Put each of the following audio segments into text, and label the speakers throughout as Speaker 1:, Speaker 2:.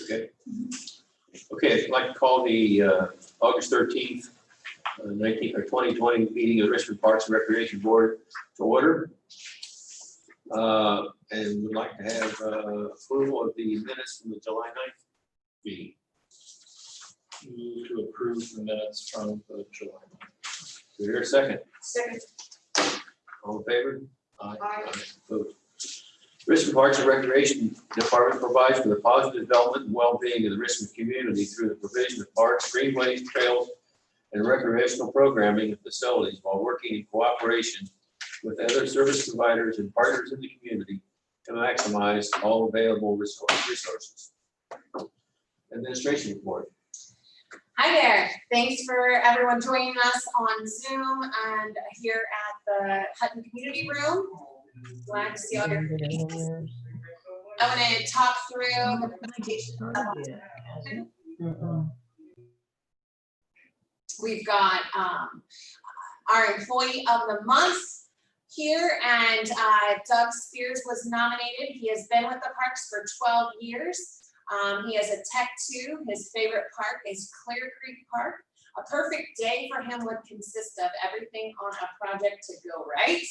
Speaker 1: Okay. Okay, I'd like to call the August 13th, 2020 meeting of the Richmond Parks and Recreation Board to order. And would like to have approval of the minutes from the July 9th meeting.
Speaker 2: Move to approve the minutes from the July.
Speaker 1: Is there a second?
Speaker 3: Second.
Speaker 1: All in favor?
Speaker 2: Aye.
Speaker 1: Opposed. Richmond Parks and Recreation Department provides for the positive development and well-being of the Richmond community through the provision of parks, greenways, trails, and recreational programming and facilities while working in cooperation with other service providers and partners in the community to maximize all available resources. Administration report.
Speaker 3: Hi there. Thanks for everyone joining us on Zoom and here at the Hutton Community Room. Glad to see all your faces. I want to talk through the presentation. We've got our Employee of the Month here, and Doug Spears was nominated. He has been with the parks for 12 years. He has a Tech 2. His favorite park is Clear Creek Park. A perfect day for him would consist of everything on a project to go right.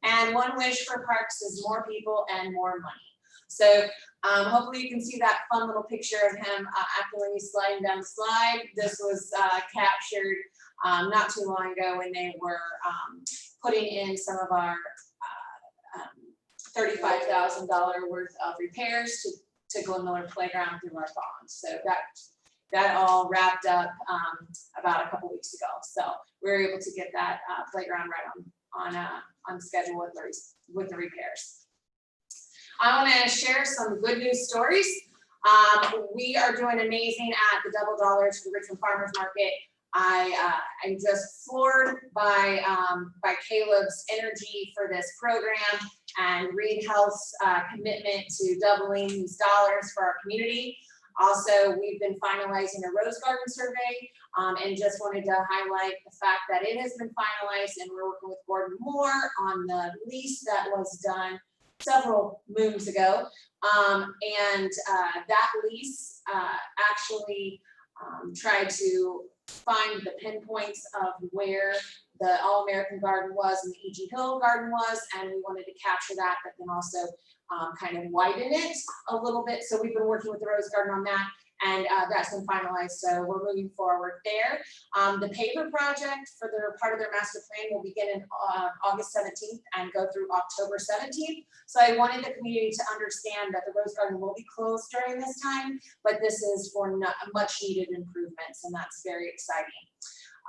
Speaker 3: And one wish for parks is more people and more money. So hopefully you can see that fun little picture of him after when he's sliding down the slide. This was captured not too long ago when they were putting in some of our $35,000 worth of repairs to Glen Miller Playground through our bonds. So that all wrapped up about a couple weeks ago. So we were able to get that playground right on schedule with the repairs. I want to share some good news stories. We are doing amazing at the Double Dollars for the Richmond Farmers Market. I'm just floored by Caleb's energy for this program and Reed Health's commitment to doubling these dollars for our community. Also, we've been finalizing a rose garden survey and just wanted to highlight the fact that it has been finalized and we're working with Gordon Moore on the lease that was done several moons ago. And that lease actually tried to find the pinpoints of where the All-American Garden was and the E.G. Hill Garden was, and we wanted to capture that, but then also kind of widen it a little bit. So we've been working with the Rose Garden on that, and that's been finalized. So we're moving forward there. The paver project for their part of their master plan will begin in August 17th and go through October 17th. So I wanted the community to understand that the Rose Garden will be closed during this time, but this is for much needed improvements, and that's very exciting.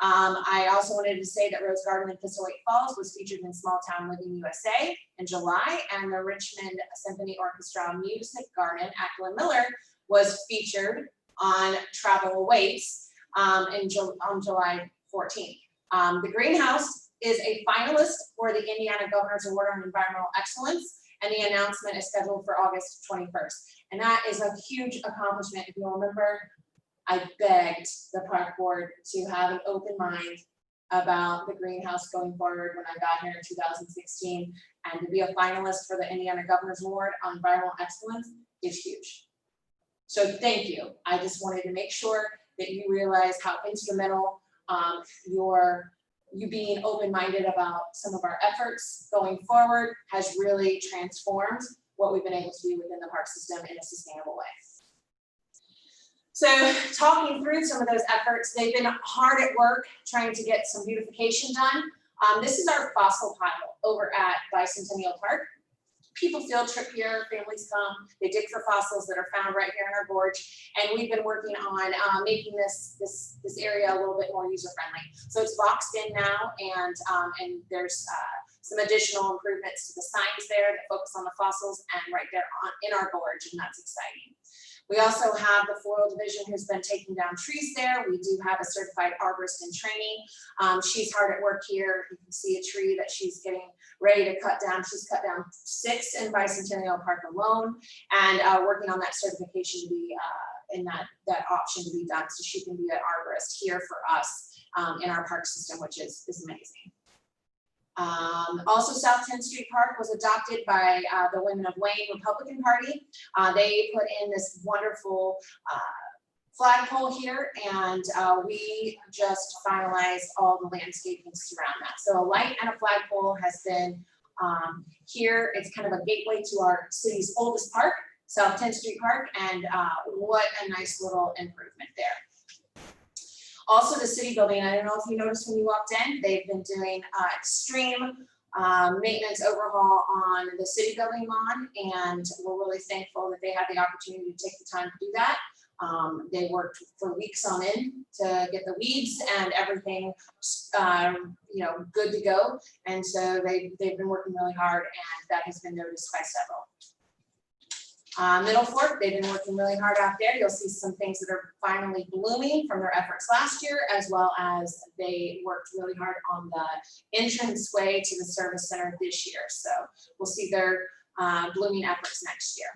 Speaker 3: I also wanted to say that Rose Garden in Pistol Falls was featured in Small Town Living USA in July, and the Richmond Symphony Orchestra Music Garden at Glen Miller was featured on Travel Awaits on July 14th. The Greenhouse is a finalist for the Indiana Governor's Award on Environmental Excellence, and the announcement is scheduled for August 21st. And that is a huge accomplishment. If you'll remember, I begged the park board to have an open mind about the greenhouse going forward when I got here in 2016, and to be a finalist for the Indiana Governor's Award on Environmental Excellence is huge. So thank you. I just wanted to make sure that you realize how instrumental you being open-minded about some of our efforts going forward has really transformed what we've been able to do within the park system in a sustainable way. So talking through some of those efforts, they've been hard at work trying to get some beautification done. This is our fossil pile over at Bicentennial Park. People field trip here, families come, they dig for fossils that are found right here in our gorge, and we've been working on making this area a little bit more user-friendly. So it's boxed in now, and there's some additional improvements to the signs there that focus on the fossils and right there in our gorge, and that's exciting. We also have the Floral Division who's been taking down trees there. We do have a certified arborist in training. She's hard at work here. You can see a tree that she's getting ready to cut down. She's cut down 6 in Bicentennial Park alone, and working on that certification to be in that option to be done, so she can be an arborist here for us in our park system, which is amazing. Also, South 10th Street Park was adopted by the Women of Wayne Republican Party. They put in this wonderful flagpole here, and we just finalized all the landscaping around that. So a light and a flagpole has been here. It's kind of a gateway to our city's oldest park, South 10th Street Park, and what a nice little improvement there. Also, the city building, I don't know if you noticed when you walked in, they've been doing extreme maintenance overhaul on the city building lawn, and we're really thankful that they had the opportunity to take the time to do that. They worked for weeks on end to get the weeds and everything, good to go. And so they've been working really hard, and that has been noticed by several. Middle Fork, they've been working really hard out there. You'll see some things that are finally blooming from their efforts last year, as well as they worked really hard on the entranceway to the service center this year. So we'll see their blooming efforts next year.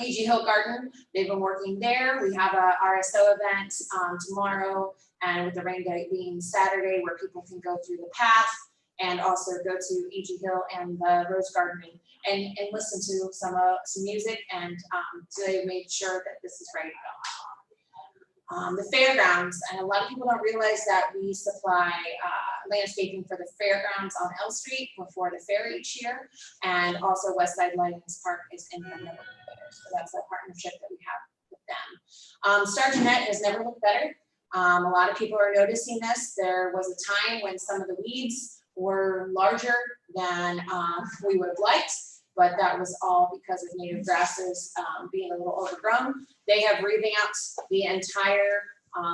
Speaker 3: AG Hill Garden, they've been working there. We have a RSO event tomorrow, and with the rain day being Saturday, where people can go through the path and also go to AG Hill and the Rose Garden and listen to some music, and so they made sure that this is ready to go. The fairgrounds, and a lot of people don't realize that we supply landscaping for the fairgrounds on L Street before the fair each year, and also Westside Lions Park is in the middle of there, so that's a partnership that we have with them. Star Jeanette has never looked better. A lot of people are noticing this. There was a time when some of the weeds were larger than we would have liked, but that was all because of native grasses being a little overgrown. They have revamped the entire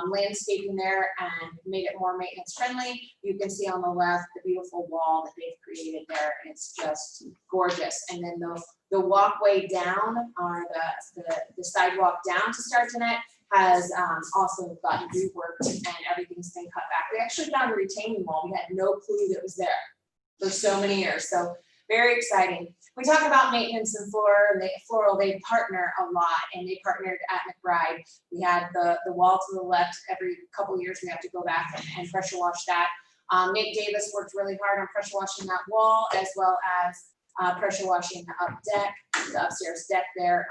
Speaker 3: landscaping there and made it more maintenance friendly. You can see on the left the beautiful wall that they've created there, and it's just gorgeous. And then the walkway down, or the sidewalk down to Star Jeanette, has also gotten reworked, and everything's been cut back. We actually found a retaining wall. We had no clue that was there for so many years. So very exciting. We talk about maintenance and floral, they partner a lot, and they partnered at McBride. We had the wall to the left. Every couple of years we have to go back and pressure wash that. Nate Davis worked really hard on pressure washing that wall, as well as pressure washing the upstairs deck there,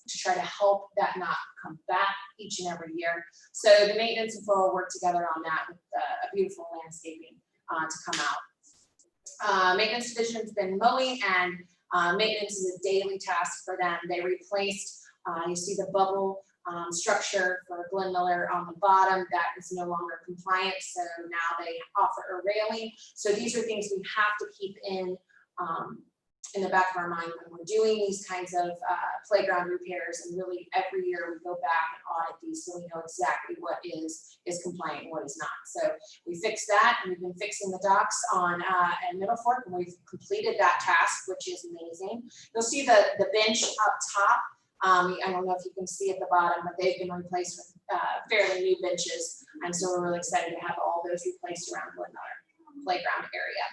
Speaker 3: to try to help that not come back each and every year. So the maintenance and floral work together on that with a beautiful landscaping to come out. Maintenance division's been mowing, and maintenance is a daily task for them. They replaced, you see the bubble structure for Glen Miller on the bottom that is no longer compliant, so now they offer a railing. So these are things we have to keep in the back of our mind when we're doing these kinds of playground repairs, and really every year we go back and audit these so we know exactly what is compliant and what is not. So we fixed that, and we've been fixing the docks on at Middle Fork, and we've completed that task, which is amazing. You'll see the bench up top. I don't know if you can see at the bottom, but they've been replaced with fairly new benches, and so we're really excited to have all those replaced around Glen Miller playground area.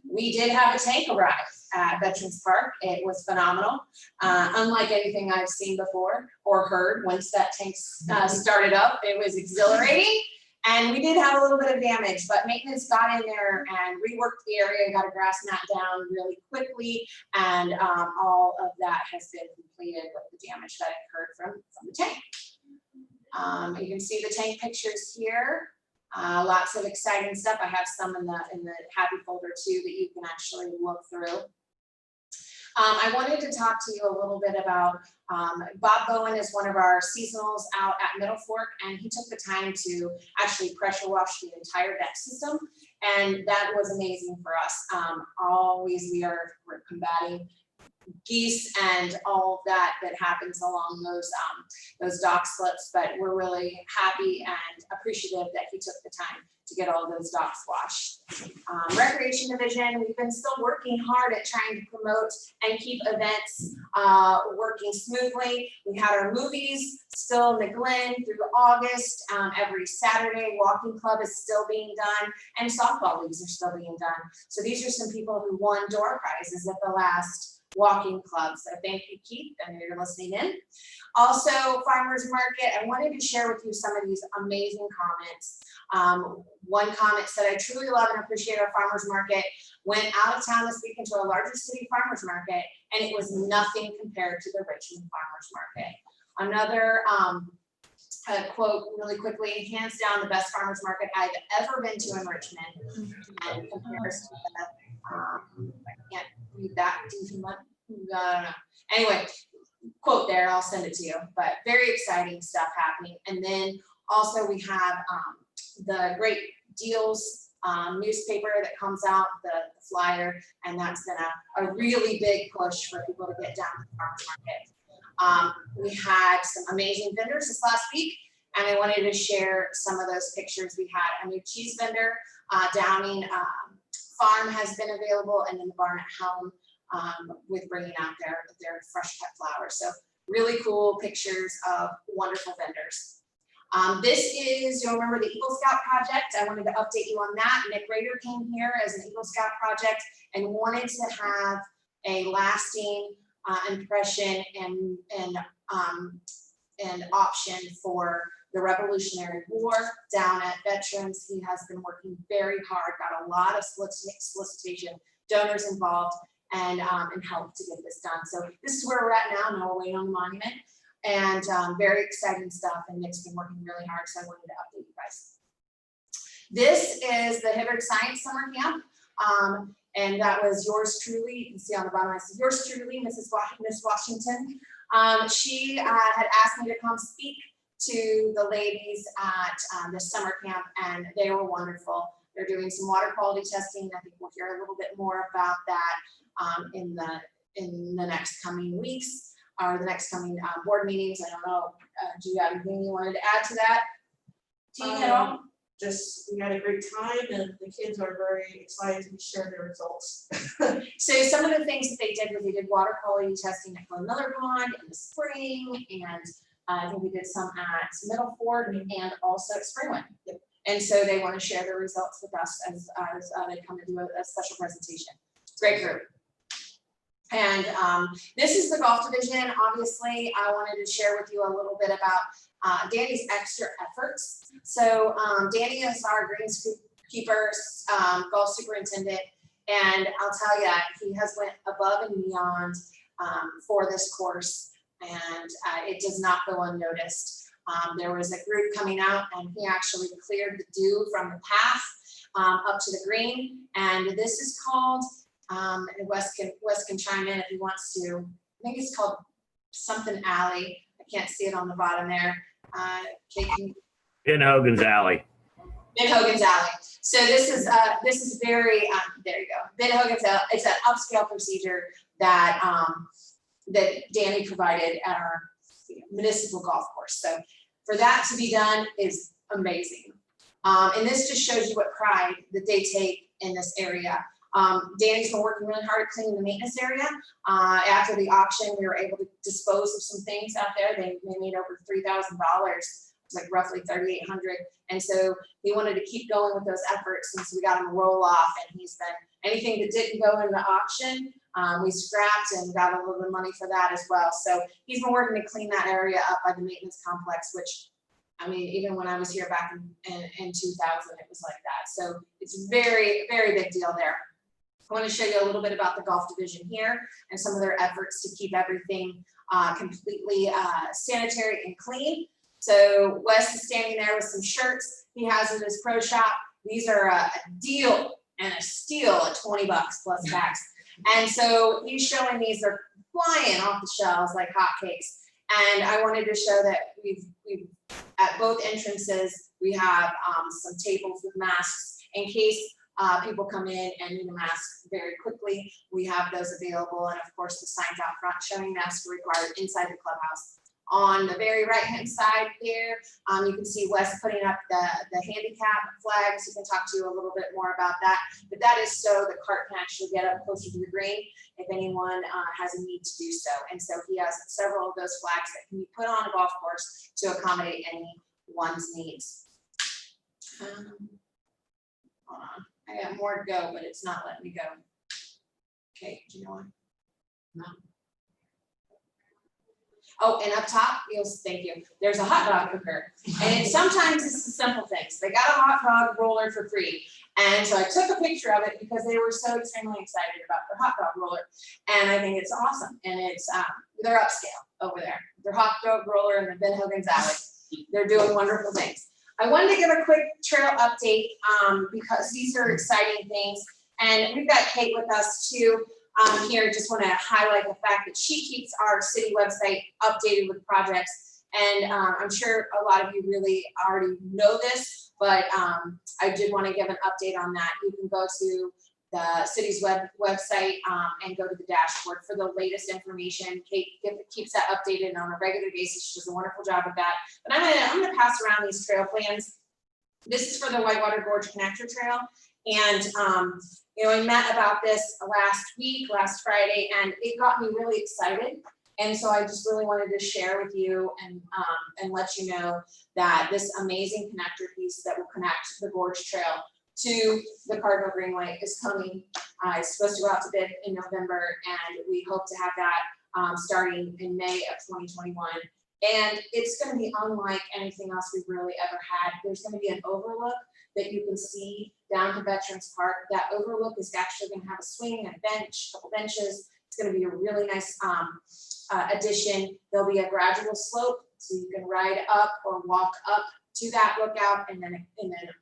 Speaker 3: We did have a tank arrive at Veterans Park. It was phenomenal. Unlike anything I've seen before or heard. Once that tank started up, it was exhilarating. And we did have a little bit of damage, but maintenance got in there and reworked the area, got a grass mat down really quickly, and all of that has been completed with the damage that occurred from the tank. You can see the tank pictures here. Lots of exciting stuff. I have some in the happy folder too that you can actually look through. I wanted to talk to you a little bit about Bob Bowen is one of our seasonals out at Middle Fork, and he took the time to actually pressure wash the entire deck system, and that was amazing for us. Always we're combating geese and all that happens along those dock slips, but we're really happy and appreciative that he took the time to get all those docks washed. Recreation division, we've been still working hard at trying to promote and keep events working smoothly. We had our movies still in the Glen through August. Every Saturday, walking club is still being done, and softball leagues are still being done. So these are some people who won door prizes at the last Walking Club. So thank you, Keith, and you're listening in. Also, Farmers Market, I wanted to share with you some of these amazing comments. One comment said, I truly love and appreciate our farmers market. Went out of town this week into a larger city farmers market, and it was nothing compared to the Richmond farmers market. Another quote really quickly, hands down the best farmers market I've ever been to in Richmond. And compares to the, I can't read that. Anyway, quote there, I'll send it to you, but very exciting stuff happening. And then also we have the Great Deals newspaper that comes out, the flyer, and that's been a really big push for people to get down to the farmers market. We had some amazing vendors this last week, and I wanted to share some of those pictures. We had a new cheese vendor, Downing Farm has been available, and then the Barn at Home with bringing out their fresh cut flowers. So really cool pictures of wonderful vendors. This is, you'll remember the Eagle Scout project. I wanted to update you on that. Nick Rader came here as an Eagle Scout project and wanted to have a lasting impression and option for the Revolutionary War down at Veterans. He has been working very hard, got a lot of solicitation, donors involved, and help to get this done. So this is where we're at now. Now we're waiting on the monument, and very exciting stuff. And Nick's been working really hard, so I wanted to update you guys. This is the Hibberd Science Summer Camp. And that was yours truly. You can see on the bottom, I said yours truly, Miss Washington. She had asked me to come speak to the ladies at the summer camp, and they were wonderful. They're doing some water quality testing. I think we'll hear a little bit more about that in the next coming weeks or the next coming board meetings. I don't know. Do you have anything you wanted to add to that? Team at all?
Speaker 4: Just, we had a great time, and the kids are very excited to share their results.
Speaker 3: So some of the things that they did was they did water quality testing at Glen Miller Pond in the spring, and I think we did some at Middle Ford and also at Springwood.
Speaker 4: Yep.
Speaker 3: And so they want to share the results with us as they come to do a special presentation. Great group. And this is the golf division. Obviously, I wanted to share with you a little bit about Danny's extra efforts. So Danny is our greenskeeper, golf superintendent, and I'll tell you, he has went above and beyond for this course, and it does not go unnoticed. There was a group coming out, and he actually cleared the dew from the path up to the green, and this is called, and Wes can chime in if he wants to. I think it's called something alley. I can't see it on the bottom there.
Speaker 5: In Hogan's Alley.
Speaker 3: Ben Hogan's Alley. So this is very there you go. Ben Hogan's Alley. It's an upscale procedure that that Danny provided at our municipal golf course. So for that to be done is amazing. And this just shows you what pride that they take in this area. Danny's been working really hard at cleaning the maintenance area. After the auction, we were able to dispose of some things out there. They made over $3,000. It's like roughly $3,800. And so he wanted to keep going with those efforts. And so we got him a roll off, and he's been anything that didn't go in the auction, we scrapped and got a little bit of money for that as well. So he's been working to clean that area up by the maintenance complex, which, I mean, even when I was here back in 2000, it was like that. So it's very, very big deal there. I want to show you a little bit about the golf division here and some of their efforts to keep everything completely sanitary and clean. So Wes is standing there with some shirts he has in his pro shop. These are a deal and a steal at $20 plus tax. And so he's showing these, they're flying off the shelves like hotcakes. And I wanted to show that we've at both entrances, we have some tables with masks in case people come in and need a mask very quickly. We have those available, and of course the signs out front showing masks required inside the clubhouse. On the very right hand side here, you can see Wes putting up the handicap flags. He can talk to you a little bit more about that, but that is so the cart can actually get up closer to the green if anyone has a need to do so. And so he has several of those flags that can be put on a golf course to accommodate anyone's needs. Hold on. I got more to go, but it's not letting me go. Okay, do you know what? No. Oh, and up top, thank you, there's a hot dog cooker. And sometimes it's the simple things. They got a hot dog roller for free. And so I took a picture of it because they were so extremely excited about their hot dog roller. And I think it's awesome. And it's, they're upscale over there. Their hot dog roller in the Ben Hogan's Alley. They're doing wonderful things. I wanted to give a quick trail update because these are exciting things. And we've got Kate with us too. Here, just want to highlight the fact that she keeps our city website updated with projects. And I'm sure a lot of you really already know this, but I did want to give an update on that. You can go to the city's website and go to the dashboard for the latest information. Kate keeps that updated on a regular basis. She does a wonderful job of that. But I'm gonna pass around these trail plans. This is for the Whitewater Gorge Connector Trail. And you know, I met about this last Friday, and it got me really excited. And so I just really wanted to share with you and let you know that this amazing connector piece that will connect the Gorge Trail to the Cardinal Greenway is coming. It's supposed to go out to bid in November, and we hope to have that starting in May of 2021. And it's going to be unlike anything else we've really ever had. There's going to be an overlook that you can see down to Veterans Park. That overlook is actually going to have a swing and bench, a couple benches. It's going to be a really nice addition. There'll be a gradual slope, so you can ride up or walk up to that lookout and then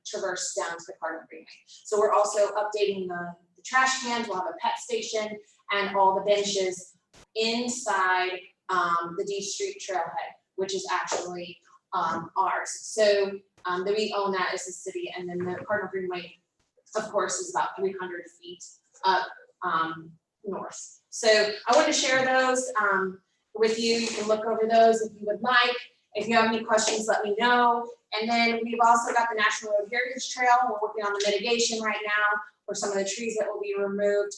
Speaker 3: traverse down to the Cardinal Greenway. So we're also updating the trash cans. We'll have a pet station and all the benches inside the D Street trailhead, which is actually ours. So that we own that as a city, and then the Cardinal Greenway, of course, is about 300 feet up north. So I want to share those with you. You can look over those if you would like. If you have any questions, let me know. And then we've also got the National Road Heritage Trail. We're working on the mitigation right now for some of the trees that will be removed.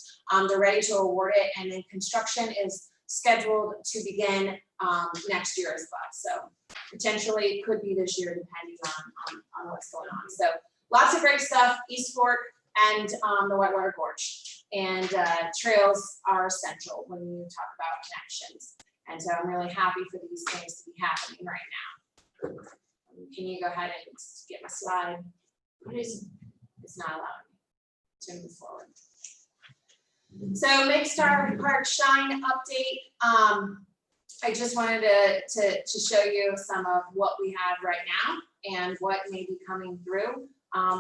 Speaker 3: They're ready to award it, and then construction is scheduled to begin next year as well. So potentially it could be this year depending on what's going on. So lots of great stuff, East Fork and the Whitewater Gorge. And trails are essential when you talk about connections. And so I'm really happy for these things to be happening right now. Can you go ahead and get my slide? It's not allowing me to move forward. So Make Star Park Shine update. I just wanted to show you some of what we have right now and what may be coming through.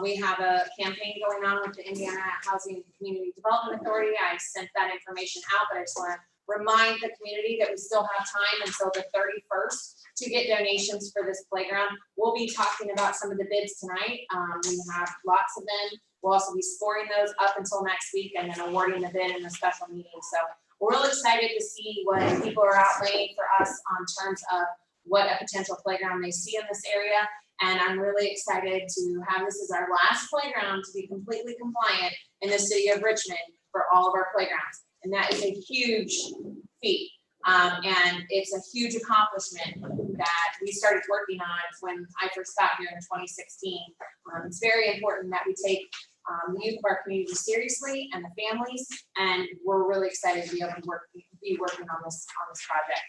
Speaker 3: We have a campaign going on with the Indiana Housing and Community Development Authority. I sent that information out, but I just want to remind the community that we still have time until the 31st to get donations for this playground. We'll be talking about some of the bids tonight. We have lots of them. We'll also be scoring those up until next week and then awarding the bid in a special meeting. So we're real excited to see what people are outlaying for us on terms of what a potential playground they see in this area. And I'm really excited to have this as our last playground to be completely compliant in the city of Richmond for all of our playgrounds. And that is a huge feat. And it's a huge accomplishment that we started working on when I first got here in 2016. It's very important that we take the youth of our community seriously and the families, and we're really excited to be able to be working on this project.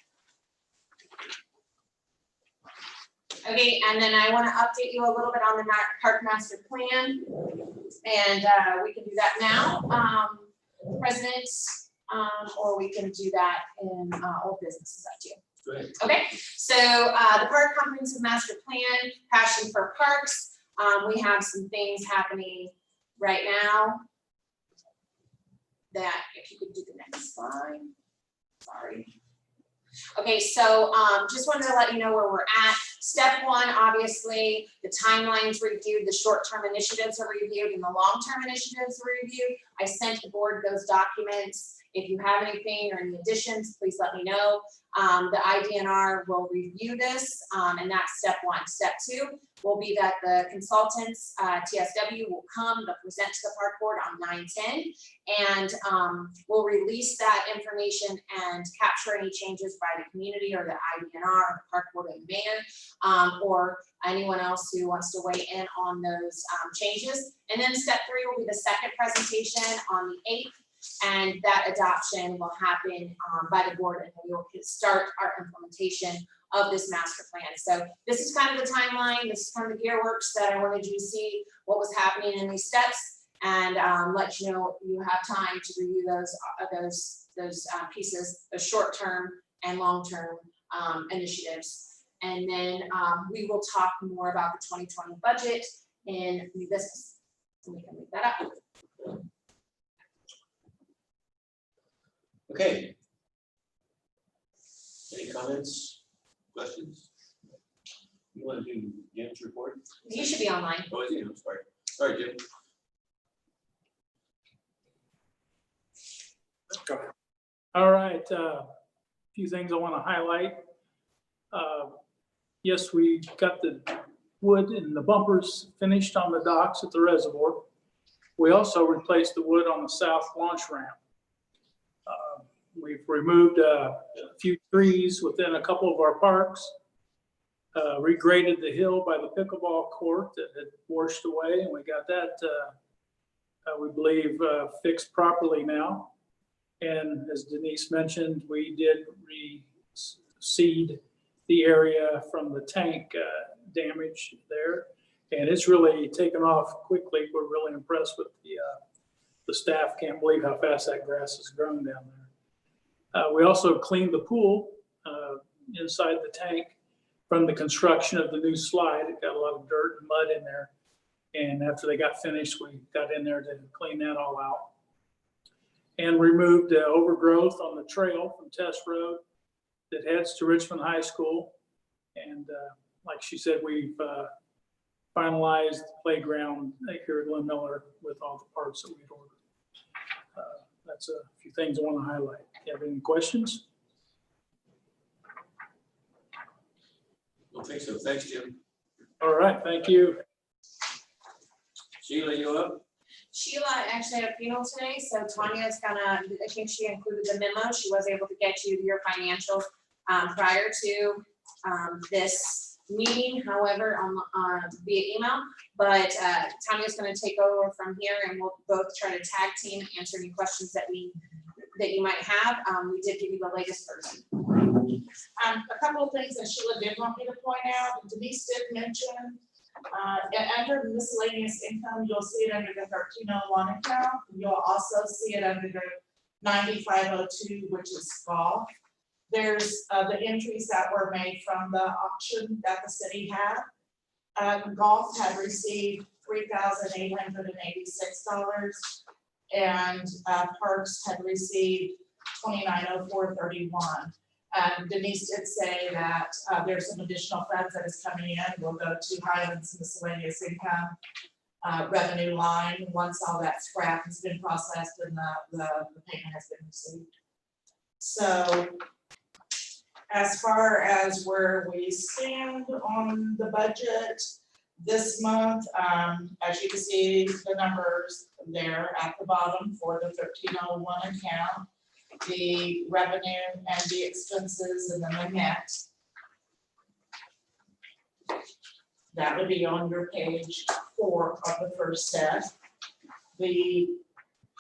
Speaker 3: Okay, and then I want to update you a little bit on the park master plan, and we can do that now, President, or we can do that in old business. Is up to you.
Speaker 1: Great.
Speaker 3: Okay, so the park comprehensive master plan, passion for parks. We have some things happening right now that, if you could do the next slide, sorry. Okay, so just wanted to let you know where we're at. Step one, obviously, the timeline's reviewed, the short-term initiatives are reviewed, and the long-term initiatives are reviewed. I sent the board those documents. If you have anything or any additions, please let me know. The IDNR will review this, and that's step one. Step two will be that the consultants, TSW, will come, they'll present to the park board on 9/10, and we'll release that information and capture any changes by the community or the IDNR or the park board and mayor, or anyone else who wants to weigh in on those changes. And then step three will be the second presentation on the 8th. And that adoption will happen by the board, and we will start our implementation of this master plan. So this is kind of the timeline. This is kind of the gearworks that I wanted you to see what was happening in these steps, and let you know you have time to review those pieces, the short-term and long-term initiatives. And then we will talk more about the 2020 budget in new business. So we can leave that up.
Speaker 1: Okay. Any comments, questions? You want to do Jim's report?
Speaker 3: You should be online.
Speaker 1: Oh, is he? I'm sorry. Sorry, Jim.
Speaker 6: All right, a few things I want to highlight. Yes, we got the wood and the bumpers finished on the docks at the reservoir. We also replaced the wood on the south launch ramp. We've removed a few trees within a couple of our parks, regraded the hill by the pickleball court that had washed away, and we got that, we believe, fixed properly now. And as Denise mentioned, we did reseed the area from the tank damage there, and it's really taken off quickly. We're really impressed with the staff. Can't believe how fast that grass has grown down there. We also cleaned the pool inside the tank from the construction of the new slide. It got a lot of dirt and mud in there, and after they got finished, we got in there to clean that all out. And removed overgrowth on the trail from Test Road that heads to Richmond High School. And like she said, we've finalized the playground here at Lynn Miller with all the parts that we've ordered. That's a few things I want to highlight. Do you have any questions?
Speaker 1: I don't think so. Thanks, Jim.
Speaker 6: All right, thank you.
Speaker 1: Sheila, you up?
Speaker 3: Sheila actually had a funeral today, so Tanya's gonna, I think she included the memo. She was able to get you your financials prior to this meeting, however, on via email. But Tanya's gonna take over from here, and we'll both try to tag team, answer any questions that you might have. We did give you the latest version.
Speaker 4: A couple of things that Sheila did want me to point out. Denise did mention, under miscellaneous income, you'll see it under the 1301 account. You'll also see it under the 9502, which is golf. There's the entries that were made from the auction that the city had. Golf had received $3,886, and Parks had received $2904.31. Denise did say that there's some additional funds that is coming in. We'll go to Highlands miscellaneous income revenue line once all that scrap has been processed and the payment has been received. So as far as where we stand on the budget this month, as you can see the numbers there at the bottom for the 1301 account, the revenue and the expenses, and then the net. That would be on your page 4 of the first set. The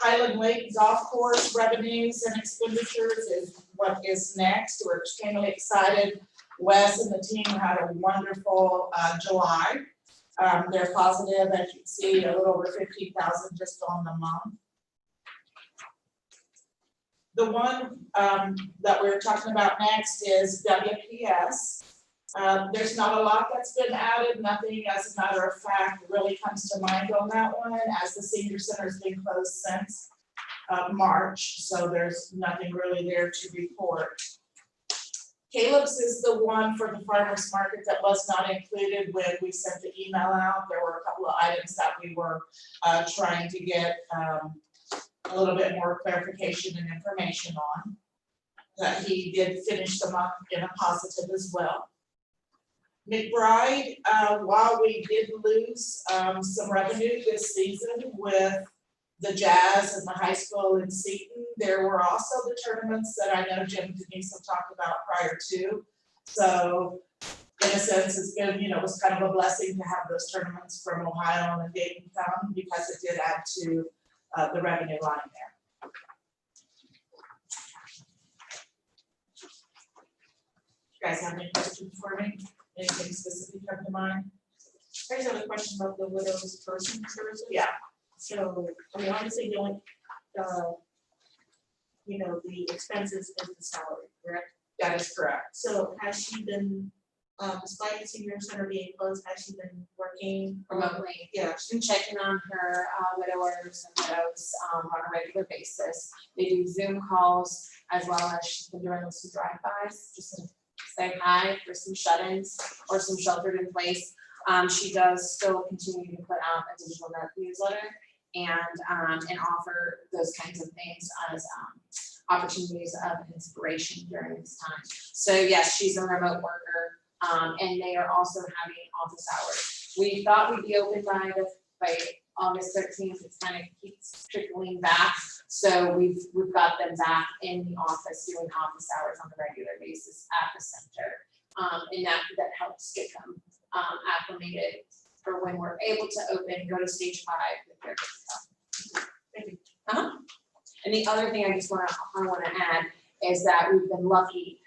Speaker 4: Highland Lake Golf Course revenues and expenditures is what is next. We're extremely excited. Wes and the team had a wonderful July. They're positive, as you can see, a little over 15,000 just on the month. The one that we're talking about next is WPS. There's not a lot that's been added. Nothing, as a matter of fact, really comes to mind on that one, as the senior center has been closed since March. So there's nothing really there to report. Caleb's is the one for the farmers market that was not included when we sent the email out. There were a couple of items that we were trying to get a little bit more clarification and information on. That he did finish the month in a positive as well. McBride, while we did lose some revenue this season with the Jazz and the high school in Seton, there were also the tournaments that I know Jim and Denise have talked about prior to. So in a sense, it's been, it was kind of a blessing to have those tournaments from Ohio and Dayton come, because it did add to the revenue line there. guys have any questions for me? Anything specific come to mind?
Speaker 7: I just have a question about the widow's person services.
Speaker 4: Yeah.
Speaker 7: So, I mean, obviously, the only, the expenses is the salary, correct?
Speaker 4: That is correct.
Speaker 7: So has she been, despite the senior center being closed, has she been working?
Speaker 3: Remotely.
Speaker 7: Yeah,
Speaker 3: She's been checking on her widowers and widows on a regular basis. They do Zoom calls as well as she's been doing some drive-bys, just to say hi for some shut-ins or some sheltered in place. She does still continue to put out a digital newsletter and offer those kinds of things as opportunities of inspiration during this time. So yes, she's a remote worker, and they are also having office hours. We thought we'd be open by August 13th. It's kind of keeps trickling back. So we've got them back in the office doing office hours on a regular basis at the center. And that helps get them acclimated for when we're able to open, go to stage 5 with their stuff. And the other thing I want to add is that we've been lucky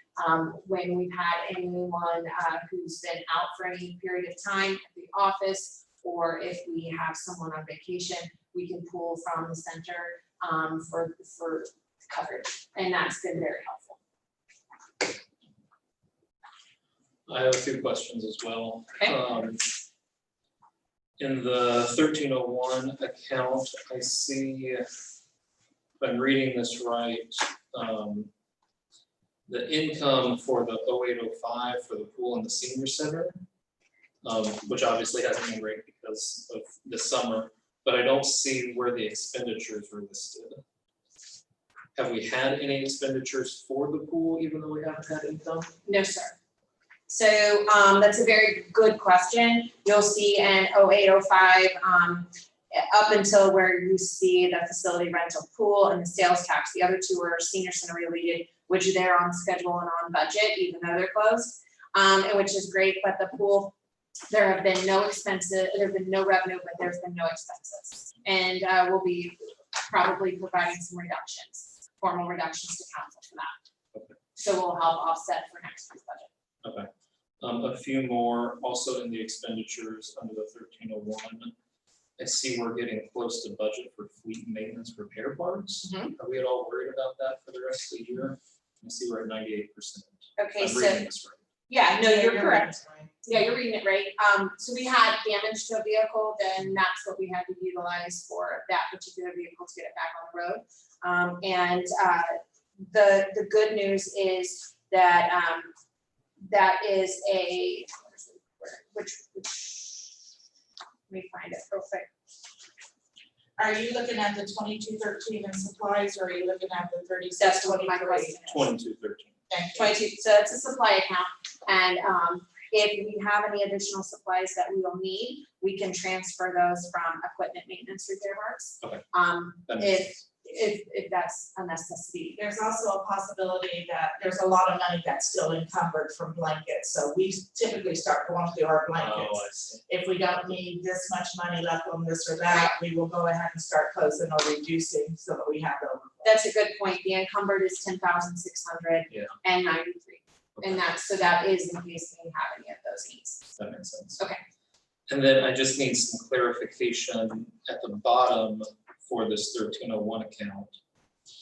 Speaker 3: when we've had anyone who's been out for any period of time at the office, or if we have someone on vacation, we can pull from the center for coverage, and that's been very helpful.
Speaker 2: I have a few questions as well.
Speaker 3: Okay.
Speaker 2: In the 1301 account, I see, if I'm reading this right, the income for the 0805 for the pool and the senior center, which obviously hasn't been great because of the summer, but I don't see where the expenditures were listed. Have we had any expenditures for the pool, even though we haven't had income?
Speaker 3: No, sir. So that's a very good question. You'll see in 0805, up until where you see the facility rental pool and the sales tax. The other two are senior center related, which they're on schedule and on budget, even though they're closed, and which is great. But the pool, there have been no expenses, there have been no revenue, but there's been no expenses. And we'll be probably providing some reductions, formal reductions to council for that.
Speaker 2: Okay.
Speaker 3: So we'll help offset for next year's budget.
Speaker 2: Okay. A few more also in the expenditures under the 1301. I see we're getting close to budget for fleet maintenance repair parts.
Speaker 3: Mhm.
Speaker 2: Are we at all worried about that for the rest of the year? I see we're at 98%.
Speaker 3: Okay,
Speaker 2: I'm
Speaker 3: so,
Speaker 2: reading this right.
Speaker 3: yeah, no, you're correct.
Speaker 4: Right.
Speaker 3: Yeah, you're reading it right. So we had damage to a vehicle, then that's what we had to utilize for that particular vehicle to get it back on the road. And the good news is that that is a, which let me find it real quick.
Speaker 4: Are you looking at the 2213 in supplies, or are you looking at the
Speaker 3: That's what my
Speaker 4: 3623?
Speaker 3: question is.
Speaker 2: 2213.
Speaker 4: Thank you.
Speaker 3: 22, so it's a supply account, and if we have any additional supplies that we will need, we can transfer those from equipment maintenance repair parts.
Speaker 2: Okay. That makes
Speaker 3: If that's a necessity.
Speaker 4: There's also a possibility that there's a lot of money that's still encumbered from blankets, so we typically start going through our
Speaker 2: Oh,
Speaker 4: blankets.
Speaker 2: I see.
Speaker 4: If we don't need this much money left on this or that, we will go ahead and start closing or reducing so that we have overflow.
Speaker 3: That's a good point. The encumbered is 10,600
Speaker 2: Yeah.
Speaker 3: and 93.
Speaker 2: Okay.
Speaker 3: And that is in case we have any of those needs.
Speaker 2: That makes sense.
Speaker 3: Okay.
Speaker 2: And then I just need some clarification at the bottom for this 1301 account.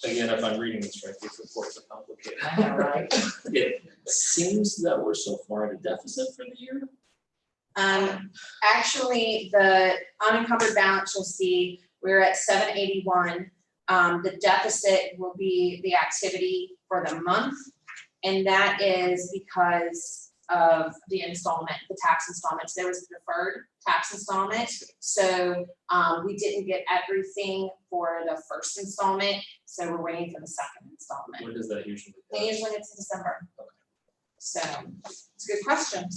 Speaker 2: Again, if I'm reading this right, these reports are complicated.
Speaker 4: I know, right?
Speaker 2: It seems that we're so far at a deficit for the year.
Speaker 3: Actually, the unencumbered balance, you'll see, we're at 781. The deficit will be the activity for the month. And that is because of the installment, the tax installments. There was a deferred tax installment. So we didn't get everything for the first installment. So we're waiting for the second installment.
Speaker 2: When does that usually go?
Speaker 3: They usually it's in December.
Speaker 2: Okay.
Speaker 3: So it's a good question.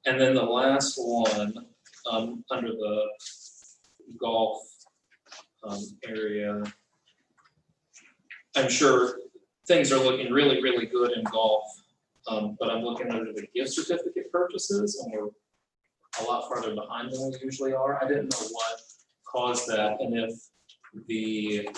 Speaker 2: And then the last one, under the golf area, I'm sure things are looking really, really good in golf. But I'm looking under the gift certificate purchases, and we're a lot farther behind than we usually are. I didn't know what caused that, and if the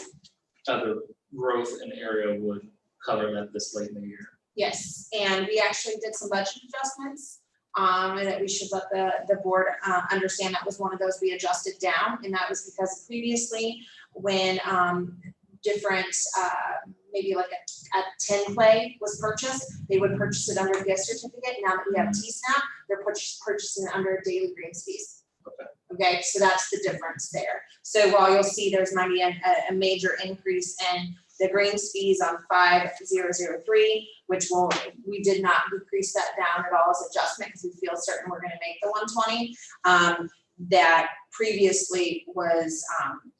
Speaker 2: other growth in area would cover that this late in the year.
Speaker 3: Yes, and we actually did some budget adjustments. And that we should let the board understand that was one of those we adjusted down, and that was because previously when different maybe like a 10 play was purchased, they would purchase it under a gift certificate. Now that we have T-SNAP, they're purchasing it under daily greens fees. Okay, so that's the difference there. So while you'll see there's might be a major increase in the greens fees on 5003, which we did not decrease that down at all as adjustment because we feel certain we're going to make the 120. That previously was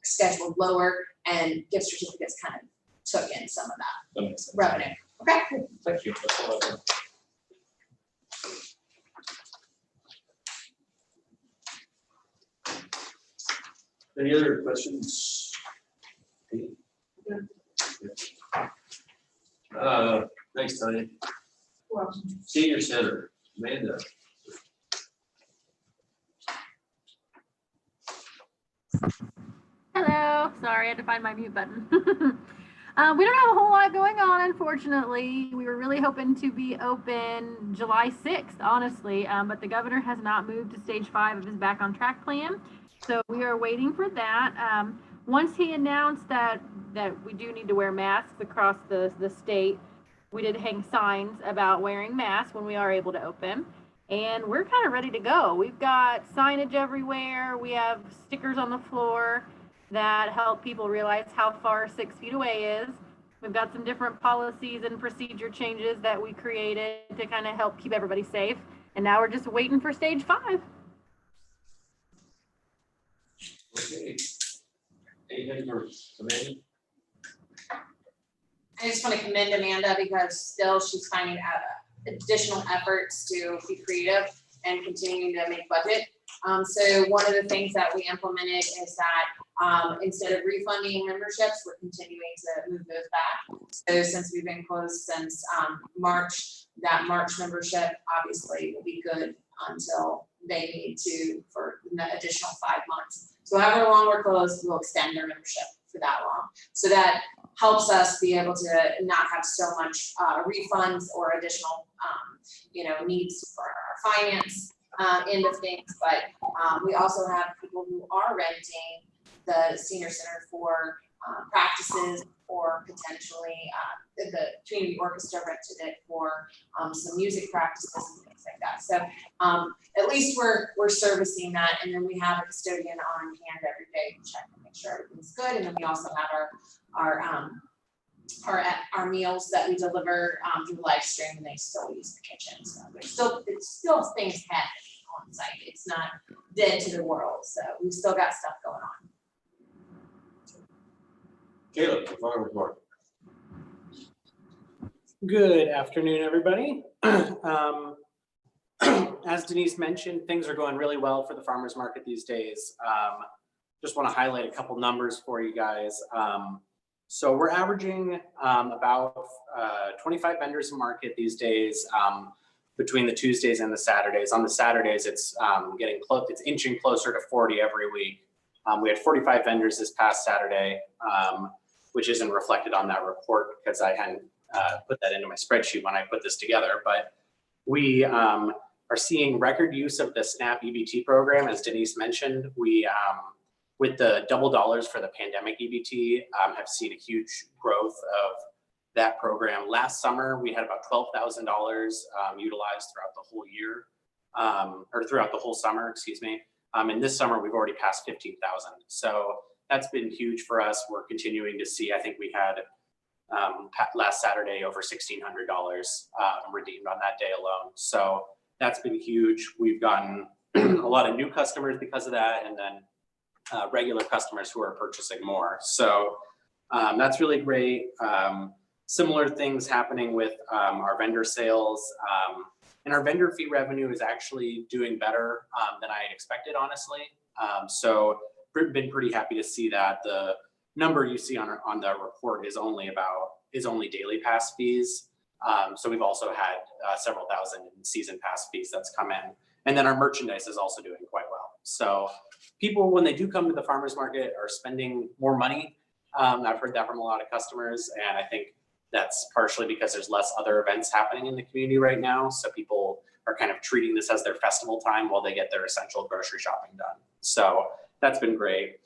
Speaker 3: scheduled lower, and gift certificates kind of took in some of that revenue. Okay.
Speaker 2: Thank you. That's all I have.
Speaker 1: Any other questions? Thanks, Tanya.
Speaker 4: Well,
Speaker 1: Senior Center, Amanda.
Speaker 8: Hello, sorry, I had to find my mute button. We don't have a whole lot going on, unfortunately. We were really hoping to be open July 6th, honestly, but the governor has not moved to stage 5 of his back on track plan. So we are waiting for that. Once he announced that we do need to wear masks across the state, we did hang signs about wearing masks when we are able to open. And we're kind of ready to go. We've got signage everywhere. We have stickers on the floor that help people realize how far 6 feet away is. We've got some different policies and procedure changes that we created to kind of help keep everybody safe. And now we're just waiting for stage 5.
Speaker 1: Okay. Anything for Amanda?
Speaker 3: I just want to commend Amanda because still she's finding additional efforts to be creative and continuing to make budget. So one of the things that we implemented is that instead of refunding memberships, we're continuing to move those back. So since we've been closed since March, that March membership obviously will be good until they need to for the additional 5 months. So however long we're closed, we'll extend their membership for that long. So that helps us be able to not have so much refunds or additional needs for our finance end of things. But we also have people who are renting the senior center for practices, or potentially the community orchestra rented it for some music practices and things like that. So at least we're servicing that, and then we have a custodian on hand every day to check and make sure everything's good. And then we also have our meals that we deliver through live stream, and they still use the kitchen. So it's still things happening on site. It's not dead to the world. So we've still got stuff going on.
Speaker 1: Caleb, the farm report.
Speaker 9: Good afternoon, everybody. As Denise mentioned, things are going really well for the farmers market these days. Just want to highlight a couple numbers for you guys. So we're averaging about 25 vendors in market these days between the Tuesdays and the Saturdays. On the Saturdays, it's getting close. It's inching closer to 40 every week. We had 45 vendors this past Saturday, which isn't reflected on that report because I hadn't put that into my spreadsheet when I put this together. But we are seeing record use of the SNAP EBT program, as Denise mentioned. We with the double dollars for the pandemic EBT, have seen a huge growth of that program. Last summer, we had about $12,000 utilized throughout the whole year, or throughout the whole summer, excuse me. And this summer, we've already passed 15,000. So that's been huge for us. We're continuing to see, I think we had last Saturday over $1,600 redeemed on that day alone. So that's been huge. We've gotten a lot of new customers because of that, and then regular customers who are purchasing more. So that's really great. Similar things happening with our vendor sales. And our vendor fee revenue is actually doing better than I had expected, honestly. So been pretty happy to see that. The number you see on the report is only daily pass fees. So we've also had several thousand in season pass fees that's come in. And then our merchandise is also doing quite well. So people, when they do come to the farmers market, are spending more money. I've heard that from a lot of customers, and I think That's partially because there's less other events happening in the community right now. So people are kind of treating this as their festival time while they get their essential grocery shopping done. So that's been great.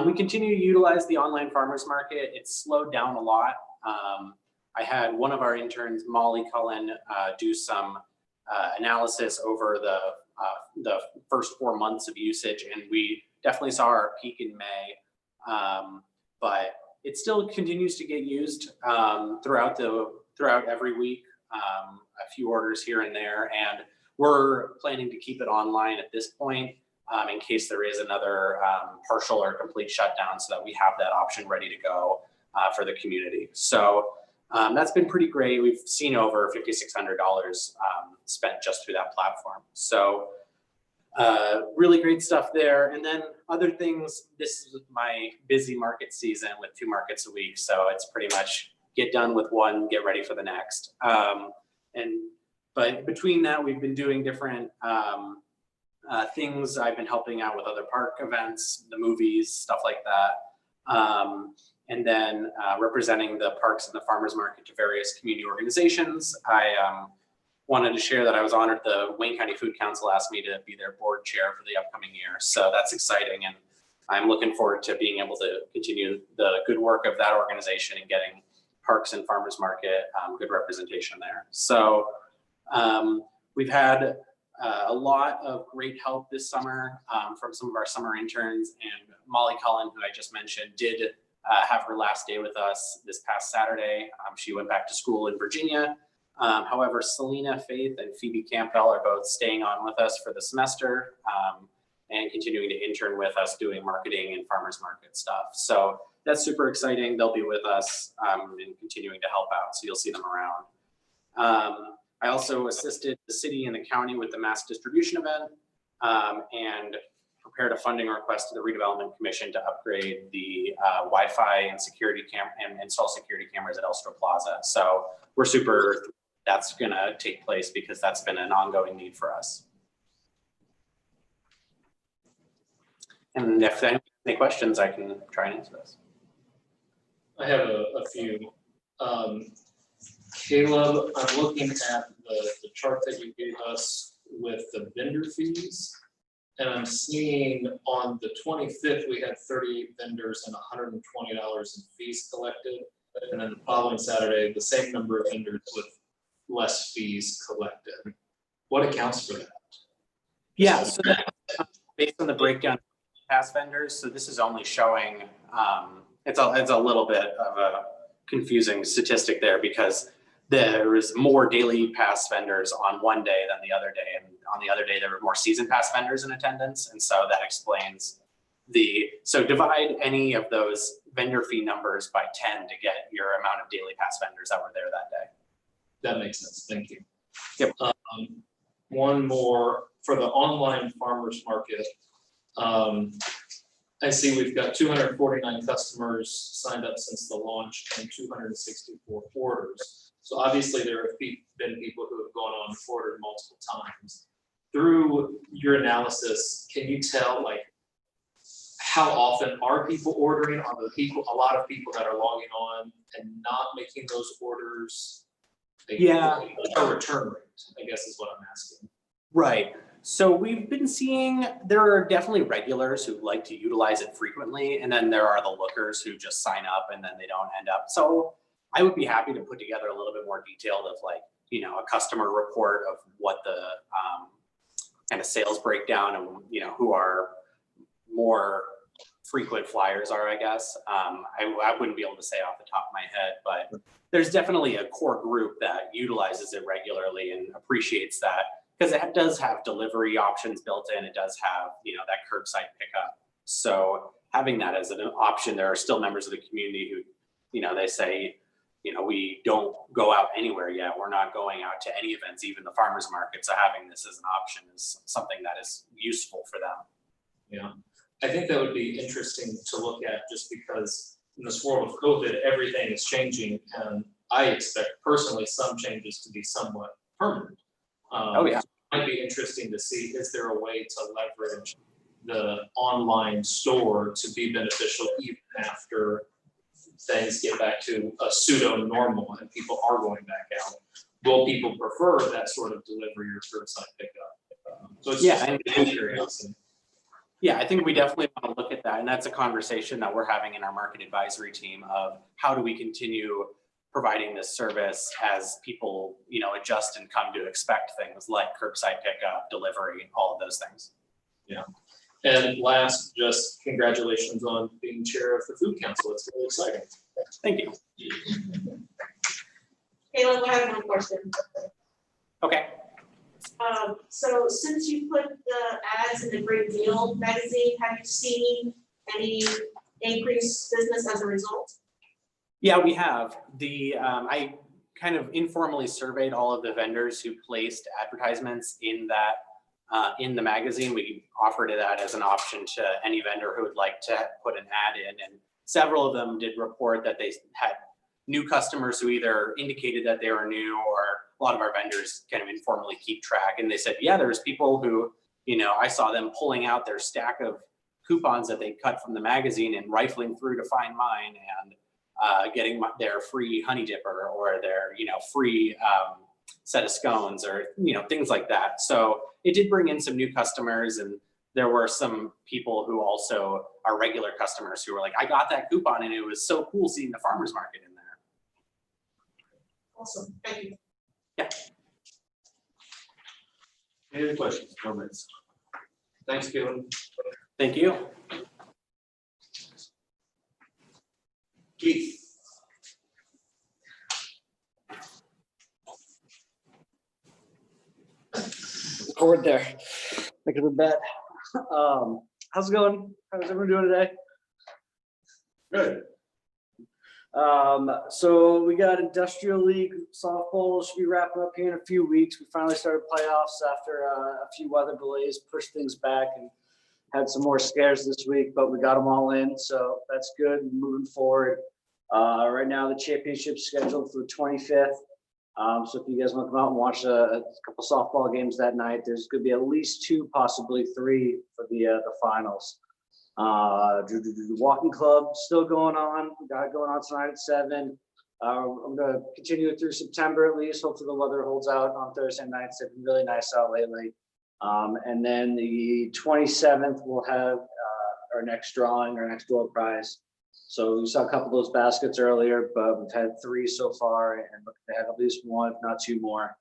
Speaker 9: We continue to utilize the online farmers market. It's slowed down a lot. I had one of our interns, Molly Cullen, do some analysis over the first 4 months of usage, and we definitely saw our peak in May. But it still continues to get used throughout every week. A few orders here and there, and we're planning to keep it online at this point in case there is another partial or complete shutdown, so that we have that option ready to go for the community. So that's been pretty great. We've seen over $5,600 spent just through that platform. So really great stuff there. And then other things, this is my busy market season with 2 markets a week. So it's pretty much get done with one, get ready for the next. But between that, we've been doing different things. I've been helping out with other park events, the movies, stuff like that. And then representing the parks and the farmers market to various community organizations. I wanted to share that I was honored the Wayne County Food Council asked me to be their board chair for the upcoming year. So that's exciting. And I'm looking forward to being able to continue the good work of that organization and getting parks and farmers market good representation there. So we've had a lot of great help this summer from some of our summer interns, and Molly Cullen, who I just mentioned, did have her last day with us this past Saturday. She went back to school in Virginia. However, Selena Faith and Phoebe Campbell are both staying on with us for the semester and continuing to intern with us doing marketing and farmers market stuff. So that's super exciting. They'll be with us and continuing to help out. So you'll see them around. I also assisted the city and the county with the mass distribution event and prepared a funding request to the redevelopment commission to upgrade the Wi-Fi and security and install security cameras at Elster Plaza. So we're super, that's gonna take place because that's been an ongoing need for us. And if there are any questions, I can try and answer this.
Speaker 2: I have a few. Caleb, I'm looking at the chart that you gave us with the vendor fees. And I'm seeing on the 25th, we had 38 vendors and $120 in fees collected. And then the following Saturday, the same number of vendors with less fees collected. What accounts for that?
Speaker 9: Yeah, so that's based on the breakdown of past vendors. So this is only showing, it's a little bit of a confusing statistic there because there is more daily pass vendors on one day than the other day. And on the other day, there were more season pass vendors in attendance. And so that explains so divide any of those vendor fee numbers by 10 to get your amount of daily pass vendors that were there that day.
Speaker 2: That makes sense. Thank you.
Speaker 9: Yep.
Speaker 2: One more for the online farmers market. I see we've got 249 customers signed up since the launch and 264 orders. So obviously there have been people who have gone on and ordered multiple times. Through your analysis, can you tell like how often are people ordering? Are the a lot of people that are logging on and not making those orders?
Speaker 9: Yeah.
Speaker 2: A return rate, I guess is what I'm asking.
Speaker 9: Right. So we've been seeing there are definitely regulars who like to utilize it frequently, and then there are the lookers who just sign up and then they don't end up. So I would be happy to put together a little bit more detailed of like, you know, a customer report of what the kind of sales breakdown and, you know, who our more frequent flyers are, I guess. I wouldn't be able to say off the top of my head, but there's definitely a core group that utilizes it regularly and appreciates that because it does have delivery options built in. It does have, you know, that curbside pickup. So having that as an option, there are still members of the community who, you know, they say, you know, we don't go out anywhere yet. We're not going out to any events, even the farmers market. So having this as an option is something that is useful for them.
Speaker 2: Yeah, I think that would be interesting to look at just because in this world of COVID, everything is changing. And I expect personally some changes to be somewhat permanent.
Speaker 9: Oh yeah.
Speaker 2: It might be interesting to see, is there a way to leverage the online store to be beneficial even after things get back to a pseudo normal and people are going back out, will people prefer that sort of delivery or curbside pickup? So it's
Speaker 9: Yeah,
Speaker 2: just a curiosity.
Speaker 9: Yeah, I think we definitely want to look at that, and that's a conversation that we're having in our market advisory team of how do we continue providing this service as people, you know, adjust and come to expect things like curbside pickup, delivery, all of those things.
Speaker 2: Yeah. And last, just congratulations on being chair of the food council. It's really exciting.
Speaker 9: Thank you.
Speaker 7: Caleb, I have one question.
Speaker 9: Okay.
Speaker 7: So since you put the ads in the Great Deal magazine, have you seen any increased business as a result?
Speaker 9: Yeah, we have. I kind of informally surveyed all of the vendors who placed advertisements in that in the magazine. We offered that as an option to any vendor who would like to put an ad in, and several of them did report that they had new customers who either indicated that they were new, or a lot of our vendors kind of informally keep track. And they said, yeah, there's people who, you know, I saw them pulling out their stack of coupons that they cut from the magazine and rifling through to find mine and getting their free honey dipper or their, you know, free set of scones or, you know, things like that. So it did bring in some new customers, and there were some people who also are regular customers who were like, I got that coupon and it was so cool seeing the farmer's market in there.
Speaker 7: Awesome, thank you.
Speaker 9: Yeah.
Speaker 1: Any other questions, comments? Thanks, Kevin.
Speaker 9: Thank you.
Speaker 1: Keith.
Speaker 10: Forward there. Make it a bet. How's it going? How's everyone doing today?
Speaker 1: Good.
Speaker 10: So we got Industrial League softball should be wrapping up here in a few weeks. We finally started playoffs after a few weather delays, pushed things back, and had some more scares this week, but we got them all in, so that's good. Moving forward. Right now the championship's scheduled for the 25th. So if you guys want to come out and watch a couple softball games that night, there's going to be at least 2, possibly 3 for the finals. The walking club still going on. We got it going on tonight at 7. I'm going to continue it through September at least. Hopefully the weather holds out on Thursday nights. It's been really nice out lately. And then the 27th we'll have our next drawing, our next door prize. So we saw a couple of those baskets earlier, but we've had 3 so far, and look, they have at least 1, if not 2 more.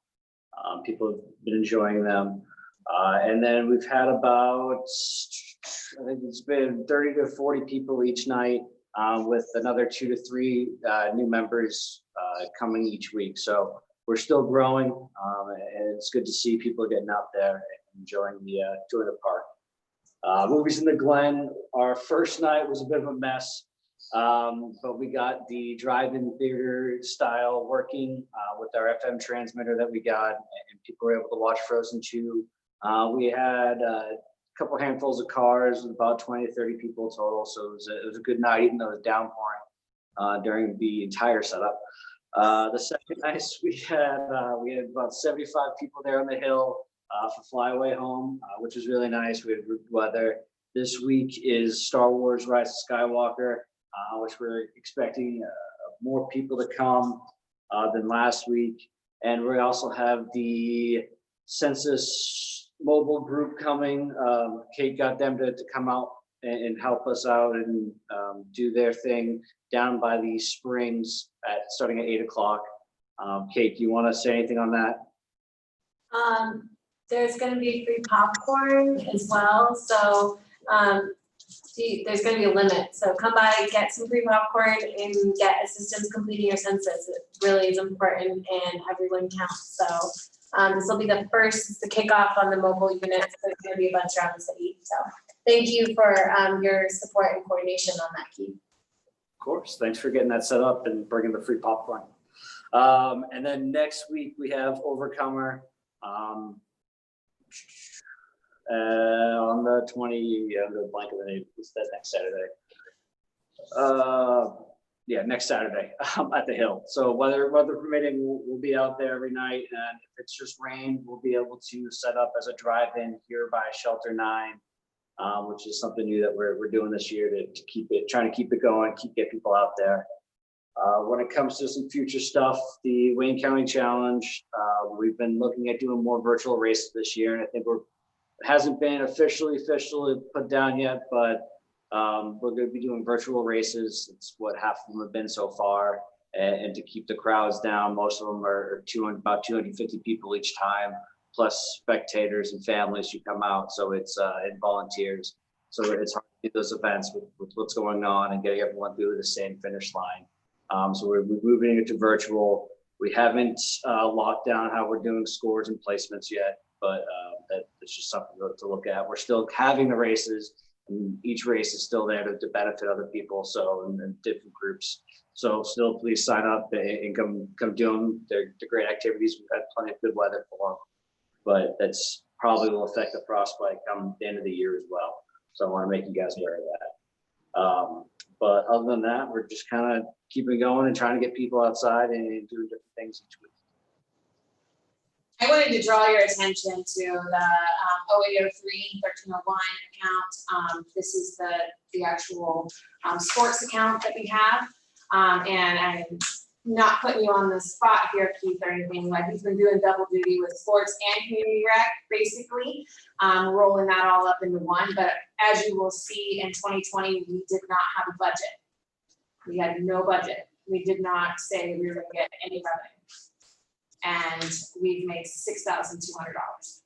Speaker 10: People have been enjoying them. And then we've had about, I think it's been 30 to 40 people each night, with another 2 to 3 new members coming each week. So we're still growing, and it's good to see people getting out there and enjoying the park. Movies in the Glen, our first night was a bit of a mess. But we got the drive-in theater style working with our FM transmitter that we got, and people were able to watch Frozen 2. We had a couple handfuls of cars with about 20 to 30 people total, so it was a good night, even though it was downpouring during the entire setup. The second night we had about 75 people there on the hill for Flyaway Home, which was really nice. We had good weather. This week is Star Wars Rise of Skywalker, which we're expecting more people to come than last week. And we also have the Census mobile group coming. Kate got them to come out and help us out and do their thing down by the springs starting at 8 o'clock. Kate, do you want to say anything on that?
Speaker 3: There's gonna be free popcorn as well, so there's gonna be a limit, so come by, get some free popcorn and get assistance completing your census. It really is important and everyone counts, so this will be the kickoff on the mobile unit, so there's gonna be a bunch around the city, so thank you for your support and coordination on that, Keith.
Speaker 10: Of course, thanks for getting that set up and bringing the free popcorn. And then next week we have Overcomer. On the 20, I'm going to blank of the name. It's that next Saturday. Yeah, next Saturday at the Hill. So weather permitting, we'll be out there every night. And if it's just rain, we'll be able to set up as a drive-in here by Shelter 9 which is something new that we're doing this year to trying to keep it going, get people out there. When it comes to some future stuff, the Wayne County Challenge, we've been looking at doing more virtual races this year, and I think it hasn't been officially put down yet, but we're going to be doing virtual races. It's what half of them have been so far, and to keep the crowds down, most of them are about 250 people each time, plus spectators and families who come out. So it's and volunteers. So it's hard to do those events with what's going on and getting everyone through the same finish line. So we're moving it to virtual. We haven't locked down how we're doing scores and placements yet, but that's just something to look at. We're still having the races, and each race is still there to benefit other people. So in different groups. So still, please sign up and come do them. They're great activities. We've had plenty of good weather for them, but that's probably will affect the frostbite come the end of the year as well. So I want to make you guys aware of that. But other than that, we're just kind of keeping going and trying to get people outside and doing different things each week.
Speaker 3: I wanted to draw your attention to the 0803 1301 account. This is the actual sports account that we have. And I'm not putting you on the spot here, Keith, or anything. Like, he's been doing double duty with sports and community rec, basically, rolling that all up into one. But as you will see, in 2020, we did not have a budget. We had no budget. We did not say we were going to get any revenue. And we've made $6,200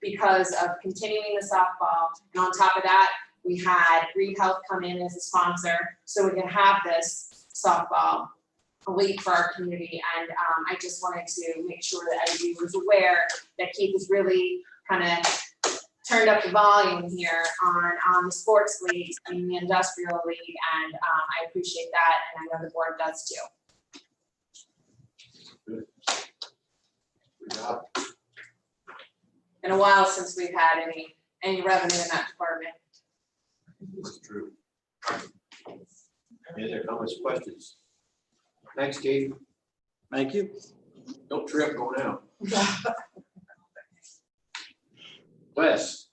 Speaker 3: because of continuing the softball. And on top of that, we had Reed Health come in as a sponsor, so we can have this softball league for our community. And I just wanted to make sure that everybody was aware that Keith has really kind of turned up the volume here on the sports leagues and the industrial league. And I appreciate that, and I know the board does too.
Speaker 1: Good job.
Speaker 3: Been a while since we've had any revenue in that department.
Speaker 1: That's true. Any other comments, questions? Thanks, Keith.
Speaker 10: Thank you.
Speaker 1: Don't trip going out. Wes.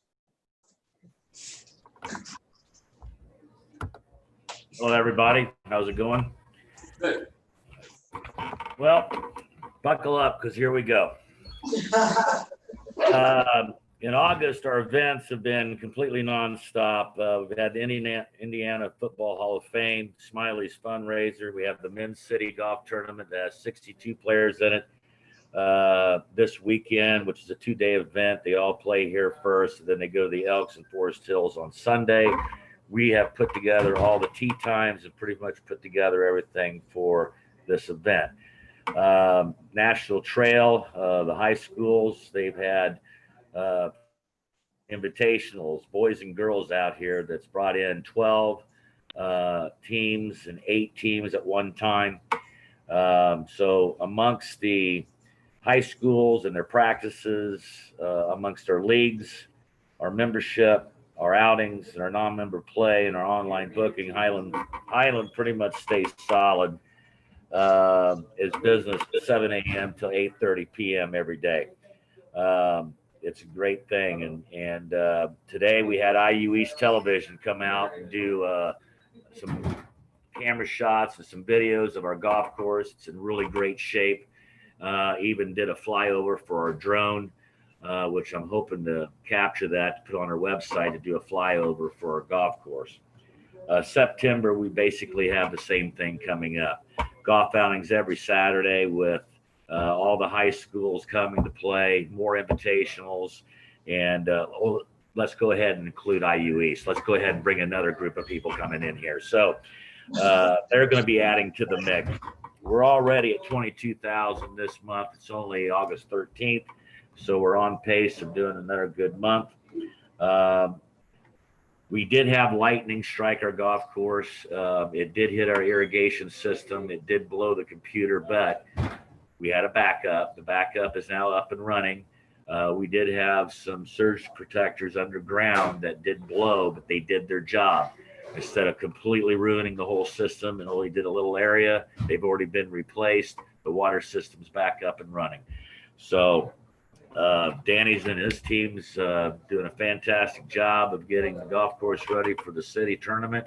Speaker 5: Hello, everybody. How's it going?
Speaker 1: Good.
Speaker 5: Well, buckle up because here we go. In August, our events have been completely nonstop. We've had the Indiana Football Hall of Fame, Smiley's fundraiser. We have the Men's City Golf Tournament that has 62 players in it this weekend, which is a 2-day event. They all play here first, and then they go to the Elks and Forest Hills on Sunday. We have put together all the tee times and pretty much put together everything for this event. National Trail, the high schools, they've had invitationals, boys and girls out here that's brought in 12 teams and 8 teams at one time. So amongst the high schools and their practices, amongst our leagues, our membership, our outings, and our non-member play, and our online booking, Highland pretty much stays solid. Is business 7 a.m. till 8:30 p.m. every day. It's a great thing. And today we had IU East Television come out and do some camera shots and some videos of our golf course. It's in really great shape. Even did a flyover for our drone, which I'm hoping to capture that, to put on our website to do a flyover for our golf course. September, we basically have the same thing coming up. Golf outings every Saturday with all the high schools coming to play, more invitationals, and let's go ahead and include IU East. Let's go ahead and bring another group of people coming in here. So they're going to be adding to the mix. We're already at 22,000 this month. It's only August 13th, so we're on pace of doing another good month. We did have lightning strike our golf course. It did hit our irrigation system. It did blow the computer, but we had a backup. The backup is now up and running. We did have some surge protectors underground that did blow, but they did their job. Instead of completely ruining the whole system and only did a little area, they've already been replaced. The water system's back up and running. So Danny's and his team's doing a fantastic job of getting the golf course ready for the city tournament.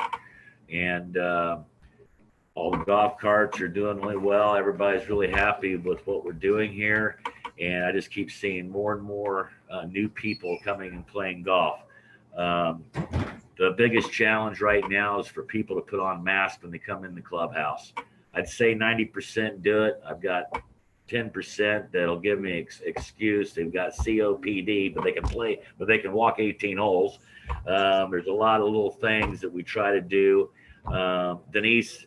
Speaker 5: And all the golf carts are doing really well. Everybody's really happy with what we're doing here. And I just keep seeing more and more new people coming and playing golf. The biggest challenge right now is for people to put on masks when they come in the clubhouse. I'd say 90% do it. I've got 10% that'll give me excuse. They've got COPD, but they can play, but they can walk 18 holes. There's a lot of little things that we try to do. Denise,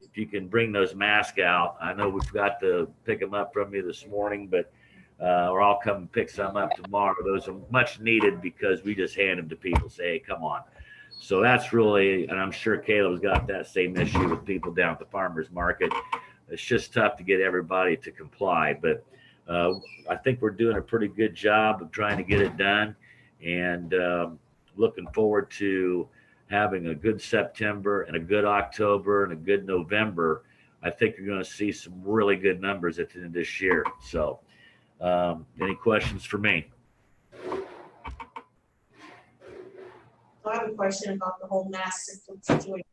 Speaker 5: if you can bring those masks out, I know we've got to pick them up from you this morning, but or I'll come and pick some up tomorrow. Those are much needed because we just hand them to people, say, hey, come on. So that's really, and I'm sure Caleb's got that same issue with people down at the farmer's market. It's just tough to get everybody to comply, but I think we're doing a pretty good job of trying to get it done, and looking forward to having a good September and a good October and a good November. I think you're going to see some really good numbers at the end of this year. So any questions for me?
Speaker 7: I have a question about the whole mask situation.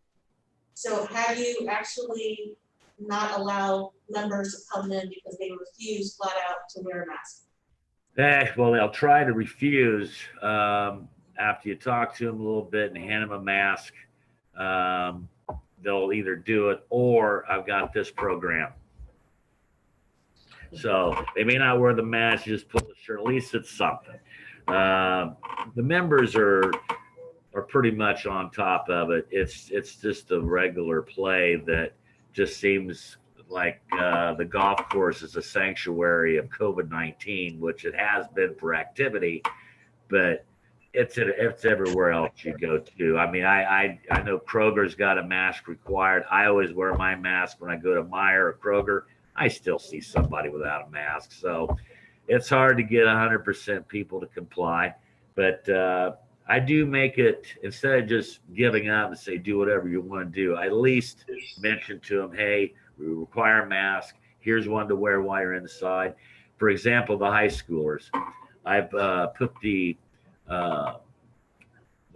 Speaker 7: So have you actually not allowed members to come in because they refuse flat out to wear a mask?
Speaker 5: Well, they'll try to refuse after you talk to them a little bit and hand them a mask. They'll either do it, or I've got this program. So they may not wear the mask, just pull the shirt. At least it's something. The members are pretty much on top of it. It's just a regular play that just seems like the golf course is a sanctuary of COVID-19, which it has been for activity, but it's everywhere else you go to. I mean, I know Kroger's got a mask required. I always wear my mask when I go to Meijer or Kroger. I still see somebody without a mask. So it's hard to get 100% people to comply, but I do make it, instead of just giving up and say, do whatever you want to do, I at least mention to them, hey, we require a mask. Here's one to wear while you're inside. For example, the high schoolers, I've put the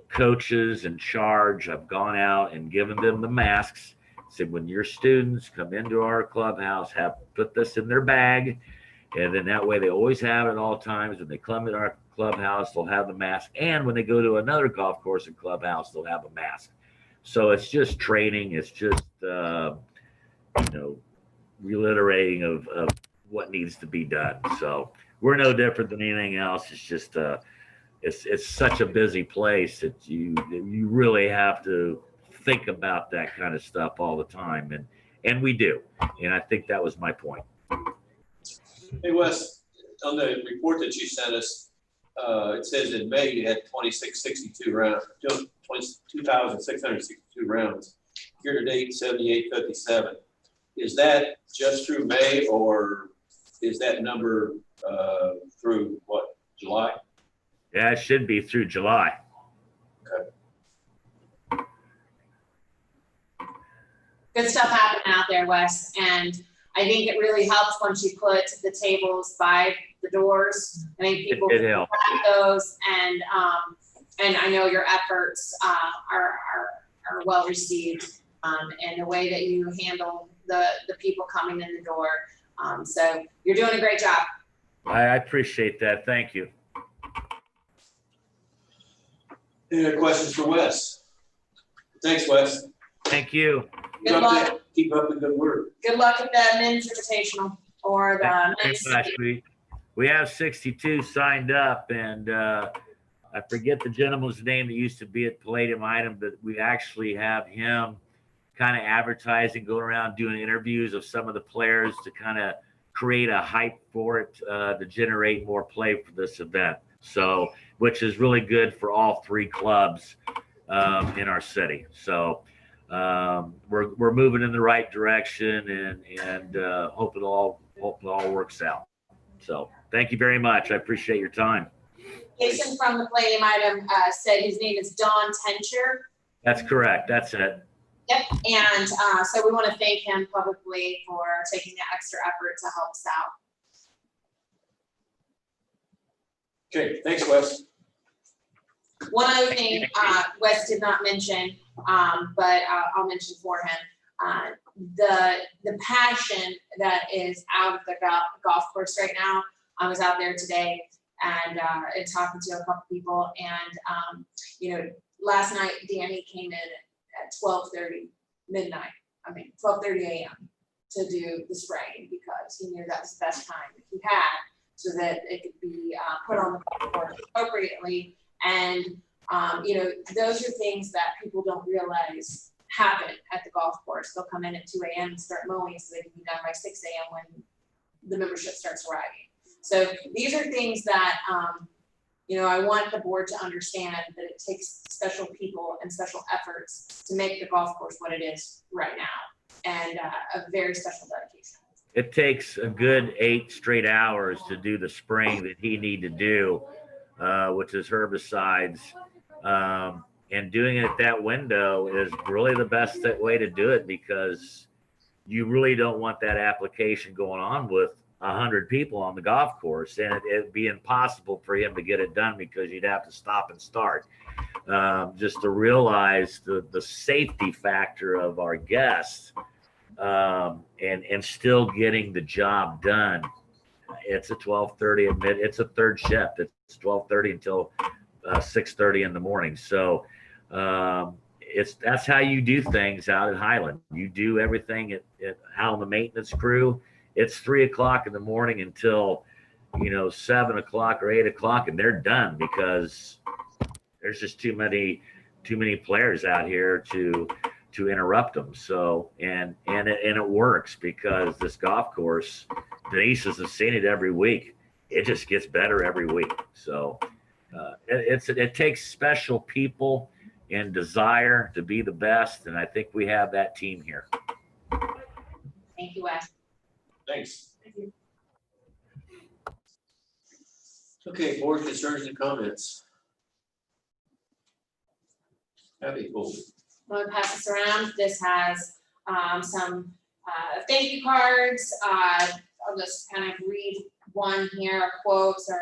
Speaker 5: coaches in charge. I've gone out and given them the masks. Said, when your students come into our clubhouse, put this in their bag. And then that way they always have it at all times. When they come in our clubhouse, they'll have the mask. And when they go to another golf course and clubhouse, they'll have a mask. So it's just training. It's just, reiterating of what needs to be done. So we're no different than anything else. It's just, it's such a busy place that you really have to think about that kind of stuff all the time. And we do. And I think that was my point.
Speaker 1: Hey, Wes, on the report that you sent us, it says in May you had 2,662 rounds, 2,662 rounds. Year to date, 7,857. Is that just through May, or is that number through what, July?
Speaker 5: Yeah, it should be through July.
Speaker 1: Okay.
Speaker 3: Good stuff happening out there, Wes, and I think it really helps once you put the tables by the doors. I think people
Speaker 5: It helps.
Speaker 3: grab those, and I know your efforts are well received, and the way that you handle the people coming in the door. So you're doing a great job.
Speaker 5: I appreciate that. Thank you.
Speaker 1: Any other questions for Wes? Thanks, Wes.
Speaker 5: Thank you.
Speaker 3: Good luck.
Speaker 1: Keep up the good work.
Speaker 3: Good luck at the men's invitational or the men's.
Speaker 5: We have 62 signed up, and I forget the gentleman's name that used to be at Palladium Item, but we actually have him kind of advertising, going around doing interviews of some of the players to kind of create a hype for it, to generate more play for this event. So, which is really good for all three clubs in our city. So we're moving in the right direction, and hope it all works out. So thank you very much. I appreciate your time.
Speaker 3: Jason from the Palladium Item said his name is Don Tencher.
Speaker 5: That's correct. That's it.
Speaker 3: Yep, and so we want to thank him publicly for taking the extra effort to help us out.
Speaker 1: Okay, thanks, Wes.
Speaker 3: One other thing, Wes did not mention, but I'll mention for him. The passion that is out of the golf course right now. I was out there today and talking to a couple people, and you know, last night Danny came in at 12:30 midnight. 12:30 a.m. to do the spraying because he knew that was the best time that he had, so that it could be put on the golf course appropriately. And you know, those are things that people don't realize happen at the golf course. They'll come in at 2 a.m. and start mowing so they can be done by 6 a.m. when the membership starts arriving. So these are things that, you know, I want the board to understand that it takes special people and special efforts to make the golf course what it is right now, and a very special dedication.
Speaker 5: It takes a good 8 straight hours to do the spraying that he need to do, which is herbicides. And doing it at that window is really the best way to do it, because you really don't want that application going on with 100 people on the golf course, and it'd be impossible for him to get it done because you'd have to stop and start. Just to realize the safety factor of our guests, and still getting the job done. It's a 12:30 it's a third shift. It's 12:30 until 6:30 in the morning. So that's how you do things out at Highland. You do everything out on the maintenance crew. It's 3 o'clock in the morning until, you know, 7 o'clock or 8 o'clock, and they're done because there's just too many players out here to interrupt them. So and it works, because this golf course, Denise has seen it every week. It just gets better every week. So it takes special people and desire to be the best, and I think we have that team here.
Speaker 3: Thank you, Wes.
Speaker 1: Thanks. Okay, board concerns and comments. Abby, cool.
Speaker 3: I'm gonna pass this around. This has some thank you cards. I'll just kind of read one here, quotes or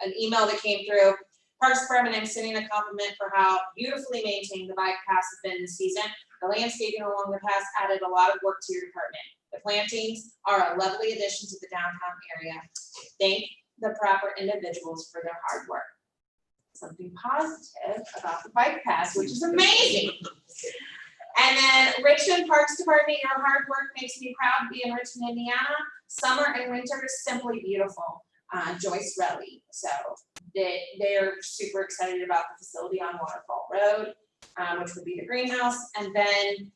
Speaker 3: an email that came through. Parks Department, I'm sending a compliment for how beautifully maintained the bike paths have been this season. The landscaping along the paths added a lot of work to your department. The plantings are a lovely addition to the downtown area. Thank the proper individuals for their hard work. Something positive about the bike paths, which is amazing. And then Richmond Parks Department, your hard work makes me proud to be in Richmond, Indiana. Summer and winter is simply beautiful. Joyce Relly. So they're super excited about the facility on Waterfall Road, which would be the greenhouse. And then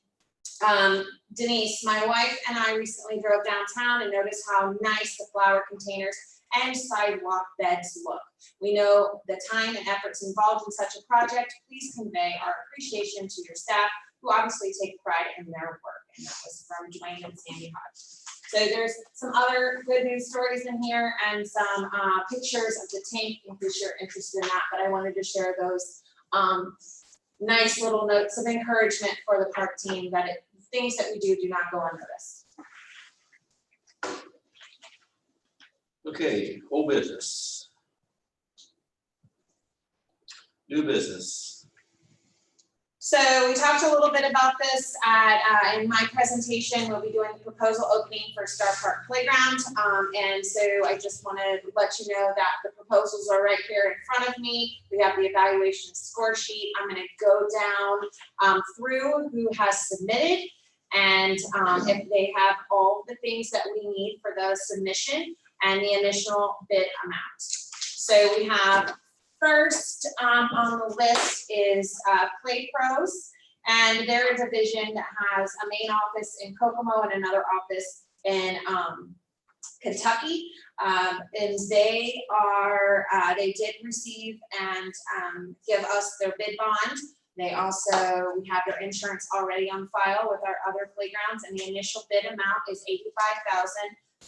Speaker 3: Denise, my wife, and I recently drove downtown and noticed how nice the flower containers and sidewalk beds look. We know the time and efforts involved in such a project. Please convey our appreciation to your staff, who obviously take pride in their work. And that was from Dwayne and Sandy Hodge. So there's some other good news stories in here and some pictures of the tank in case you're interested in that. But I wanted to share those nice little notes of encouragement for the park team, that things that we do not go unnoticed.
Speaker 1: Okay, old business. New business.
Speaker 3: So we talked a little bit about this in my presentation. We'll be doing the proposal opening for Star Park Playground. And so I just wanted to let you know that the proposals are right here in front of me. We have the evaluation score sheet. I'm going to go down through who has submitted, and if they have all the things that we need for the submission and the initial bid amount. So we have first on the list is Play Pros, and they're a division that has a main office in Kokomo and another office in Kentucky. And they are, they did receive and give us their bid bond. They also, we have their insurance already on file with our other playgrounds, and the initial bid amount is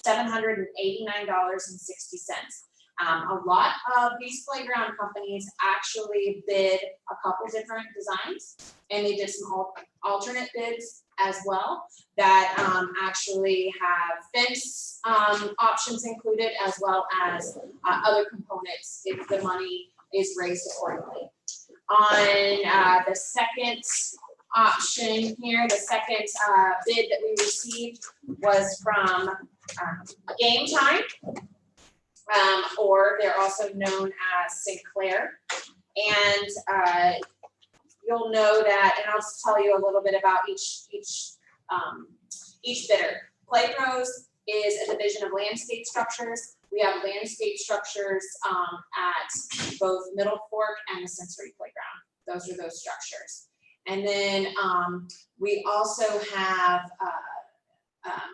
Speaker 3: $85,789.60. A lot of these playground companies actually bid a couple different designs, and they did some alternate bids as well that actually have fence options included, as well as other components if the money is raised accordingly. On the second option here, the second bid that we received was from Game Time, or they're also known as Sinclair. And you'll know that, and I'll just tell you a little bit about each bidder. Play Pros is a division of landscape structures. We have landscape structures at both Middle Fork and the Sensory Playground. Those are those structures. And then we also have,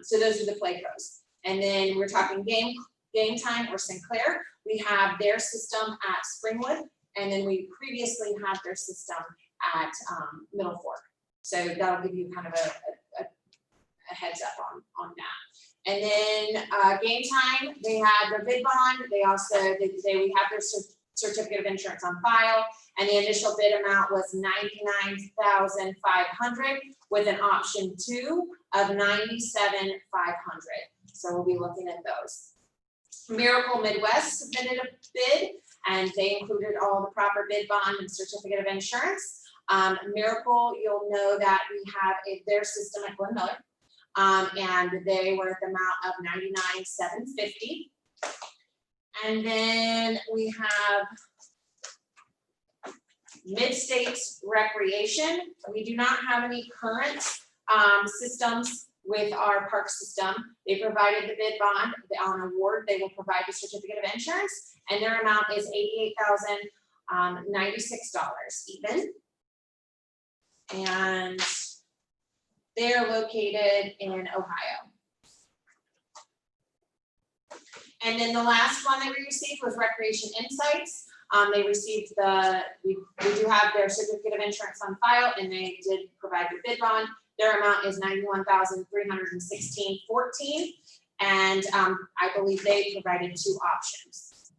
Speaker 3: so those are the Play Pros. And then we're talking Game Time or Sinclair. We have their system at Springwood, and then we previously had their system at Middle Fork. So that'll give you kind of a heads up on that. And then Game Time, they had their bid bond. They also, we have their certificate of insurance on file, and the initial bid amount was $99,500 with an option 2 of $97,500. So we'll be looking at those. Miracle Midwest submitted a bid, and they included all the proper bid bond and certificate of insurance. Miracle, you'll know that we have their system at Glen Miller, and they were at the amount of $99,750. And then we have Mid-States Recreation. We do not have any current systems with our park system. They provided the bid bond on award. They will provide the certificate of insurance, and their amount is $88,096 even. And they're located in Ohio. And then the last one that we received was Recreation Insights. They received we do have their certificate of insurance on file, and they did provide their bid bond. Their amount is $91,316.14, and I believe they provided 2 options.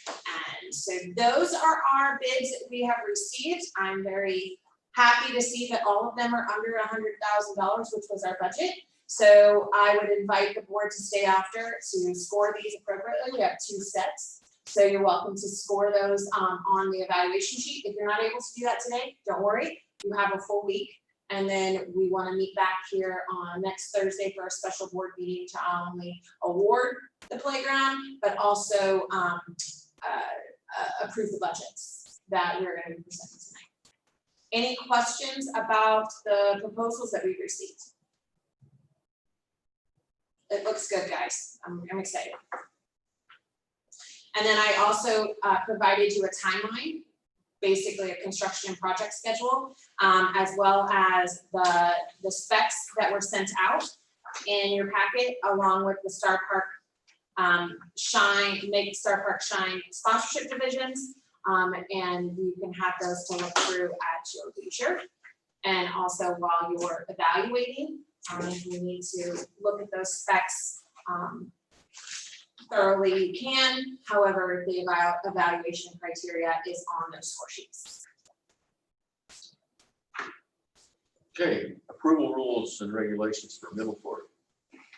Speaker 3: And so those are our bids that we have received. I'm very happy to see that all of them are under $100,000, which was our budget. So I would invite the board to stay after to score these appropriately. We have 2 sets. So you're welcome to score those on the evaluation sheet. If you're not able to do that today, don't worry. You have a full week. And then we want to meet back here on next Thursday for a special board meeting to not only award the playground, but also approve the budgets that we're going to be presenting tonight. Any questions about the proposals that we've received? It looks good, guys. I'm excited. And then I also provided you a timeline, basically a construction and project schedule, as well as the specs that were sent out in your packet, along with the Star Park Make Star Park Shine sponsorship divisions. And you can have those to look through at your leisure. And also while you're evaluating, you need to look at those specs thoroughly you can. However, the evaluation criteria is on those score sheets.
Speaker 1: Okay, approval rules and regulations for Middle Fork.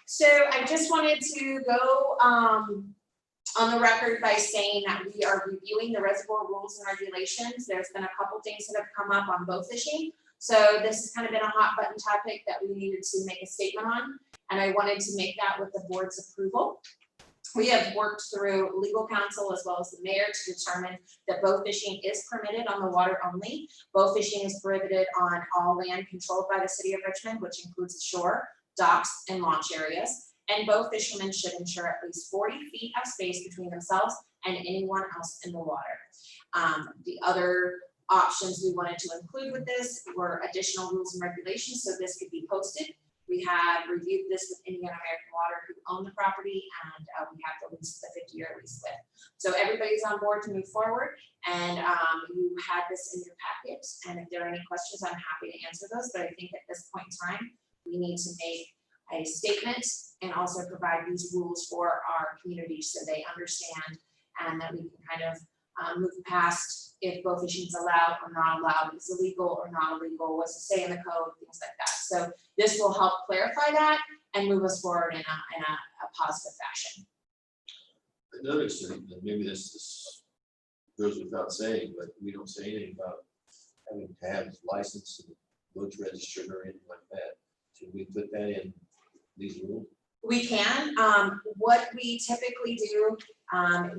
Speaker 3: So I just wanted to go on the record by saying that we are reviewing the reservoir rules and regulations. There's been a couple things that have come up on bow fishing. So this has kind of been a hot button topic that we needed to make a statement on, and I wanted to make that with the board's approval. We have worked through legal counsel as well as the mayor to determine that bow fishing is permitted on the water only. Bow fishing is prohibited on all land controlled by the city of Richmond, which includes the shore, docks, and launch areas. And bow fishermen should ensure at least 40 feet of space between themselves and anyone else in the water. The other options we wanted to include with this were additional rules and regulations, so this could be posted. We have reviewed this with Indiana American Water, who own the property, and we have the lease, the 50-year lease with. So everybody's on board to move forward, and you had this in your packet. And if there are any questions, I'm happy to answer those. But I think at this point in time, we need to make a statement and also provide these rules for our community so they understand, and that we can kind of move past if bow fishing is allowed or not allowed, is illegal or not illegal, what's to say in the code, things like that. So this will help clarify that and move us forward in a positive fashion.
Speaker 1: Another thing, that maybe this goes without saying, but we don't say anything about having to have license and boats registered or anything like that. Should we put that in these rules?
Speaker 3: We can. What we typically do,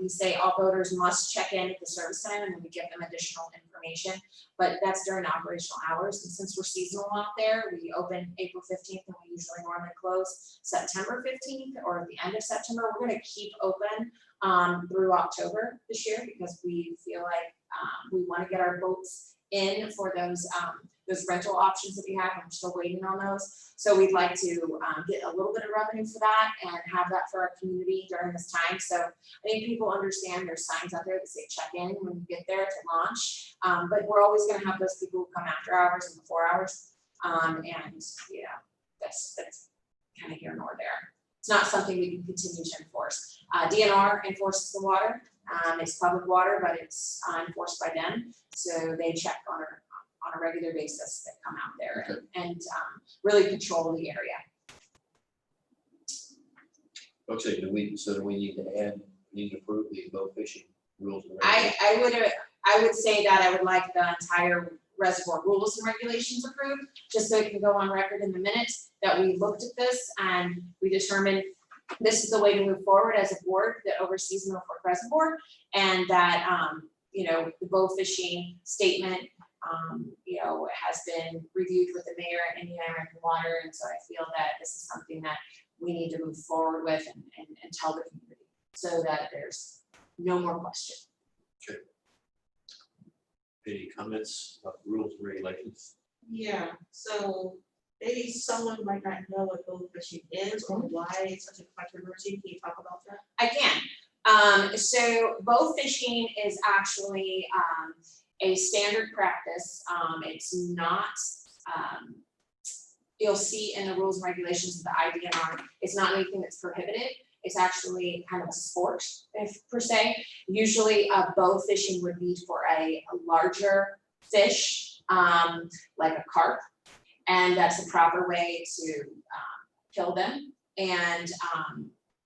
Speaker 3: we say all boaters must check in at the service center and then we give them additional information, but that's during operational hours. And since we're seasonal out there, we open April 15th and we usually normally close September 15th or at the end of September. We're going to keep open through October this year because we feel like we want to get our boats in for those rental options that we have. I'm still waiting on those. So we'd like to get a little bit of revenue for that and have that for our community during this time. So I think people understand there's signs out there that say check in when you get there to launch. But we're always going to have those people who come after hours and before hours. And you know, that's kind of here nor there. It's not something we can continue to enforce. DNR enforces the water. It's public water, but it's enforced by them. So they check on a regular basis that come out there and really control the area.
Speaker 1: Okay, do we need to approve the bow fishing rules and regulations?
Speaker 3: I would say that I would like the entire reservoir rules and regulations approved, just so it can go on record in the minutes that we looked at this and we determined this is the way to move forward as a board that oversees the Norfolk Reservoir, and that you know, the bow fishing statement you know, has been reviewed with the mayor and Indiana American Water, and so I feel that this is something that we need to move forward with and tell the community so that there's no more question.
Speaker 1: Okay. Any comments about the rules and regulations?
Speaker 7: Yeah, so maybe someone might not know what bow fishing is or why it's such a controversy. Can you talk about that?
Speaker 3: I can. So bow fishing is actually a standard practice. It's not, you'll see in the rules and regulations of the IDNR, it's not anything that's prohibited. It's actually kind of a sport, if per se. Usually bow fishing would be for a larger fish, like a carp, and that's the proper way to kill them and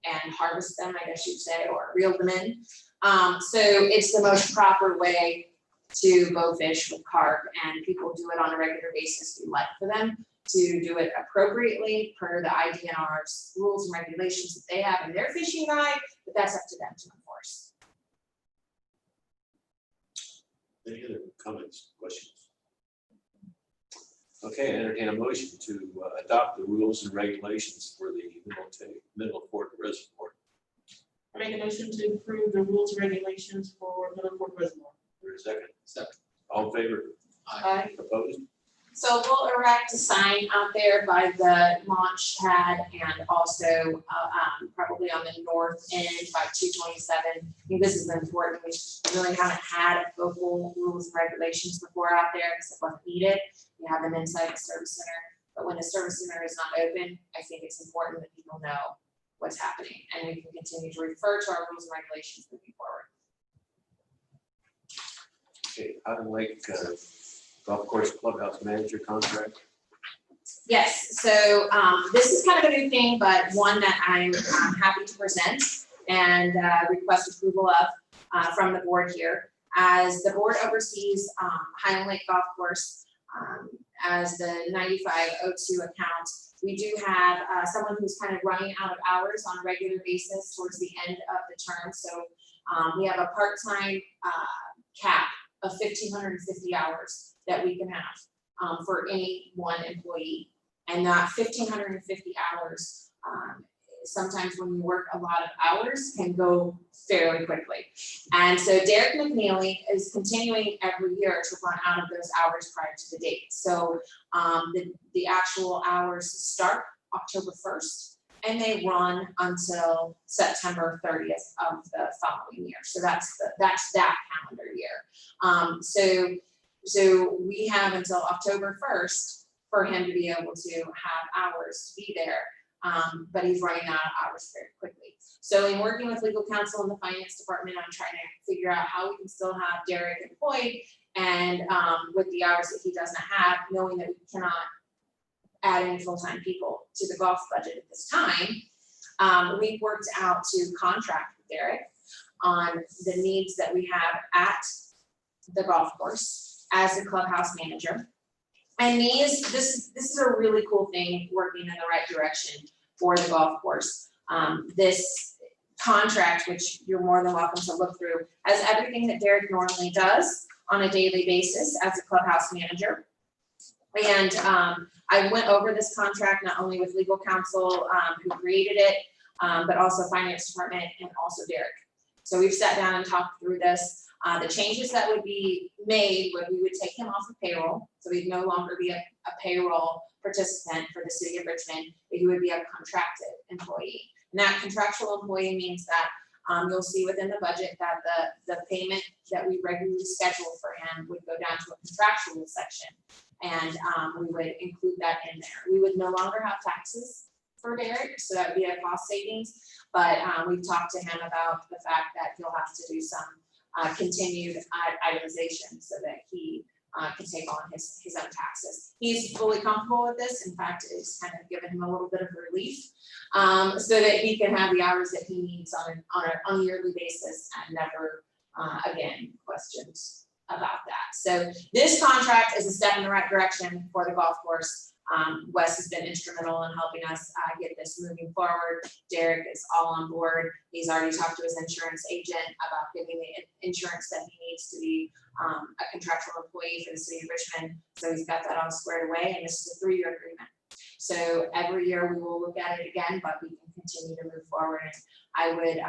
Speaker 3: harvest them, I guess you'd say, or reel them in. So it's the most proper way to bow fish with carp, and people do it on a regular basis. We like for them to do it appropriately per the IDNR's rules and regulations that they have in their fishing guide, but that's up to them to enforce.
Speaker 1: Any other comments, questions? Okay, I entertain a motion to adopt the rules and regulations for the Middle Fork Reservoir.
Speaker 7: I make a motion to approve the rules and regulations for Middle Fork Reservoir.
Speaker 1: For a second. Second. All in favor?
Speaker 3: Aye.
Speaker 1: Opposed?
Speaker 3: So we'll erect a sign out there by the launch pad and also probably on the north end by 227. I think this is important. We really haven't had local rules and regulations before out there because it wasn't needed. We have them inside the service center, but when the service center is not open, I think it's important that people know what's happening and we can continue to refer to our rules and regulations moving forward.
Speaker 1: Okay, Hidden Lake Golf Course Clubhouse Manager contract.
Speaker 3: Yes, so this is kind of a new thing, but one that I'm happy to present and request approval of from the board here. As the board oversees Highland Lake Golf Course as the 9502 account, we do have someone who's kind of running out of hours on a regular basis towards the end of the term. So we have a part-time cap of 1,550 hours that we can have for any one employee. And that 1,550 hours, sometimes when you work a lot of hours, can go fairly quickly. And so Derek McNeely is continuing every year to run out of those hours prior to the date. So the actual hours start October 1st and they run until September 30th of the following year. So that's that calendar year. So we have until October 1st for him to be able to have hours to be there, but he's running out of hours very quickly. So in working with legal counsel and the finance department, I'm trying to figure out how we can still have Derek employed and with the hours that he doesn't have, knowing that we cannot add any full-time people to the golf budget at this time. We've worked out to contract with Derek on the needs that we have at the golf course as the clubhouse manager. And this is a really cool thing, working in the right direction for the golf course. This contract, which you're more than welcome to look through, has everything that Derek normally does on a daily basis as a clubhouse manager. And I went over this contract not only with legal counsel who created it, but also finance department and also Derek. So we've sat down and talked through this. The changes that would be made would we would take him off of payroll, so he'd no longer be a payroll participant for the city of Richmond, but he would be a contracted employee. And that contractual employee means that you'll see within the budget that the payment that we regularly schedule for him would go down to a contractual section. And we would include that in there. We would no longer have taxes for Derek, so that would be a cost savings. But we've talked to him about the fact that he'll have to do some continued itemization so that he can take on his own taxes. He's fully comfortable with this. In fact, it's kind of given him a little bit of relief so that he can have the hours that he needs on a yearly basis and never again questions about that. So this contract is a step in the right direction for the golf course. Wes has been instrumental in helping us get this moving forward. Derek is all on board. He's already talked to his insurance agent about getting the insurance that he needs to be a contractual employee for the city of Richmond. So he's got that all squared away, and this is a 3-year agreement. So every year we will look at it again, but we can continue to move forward. And I would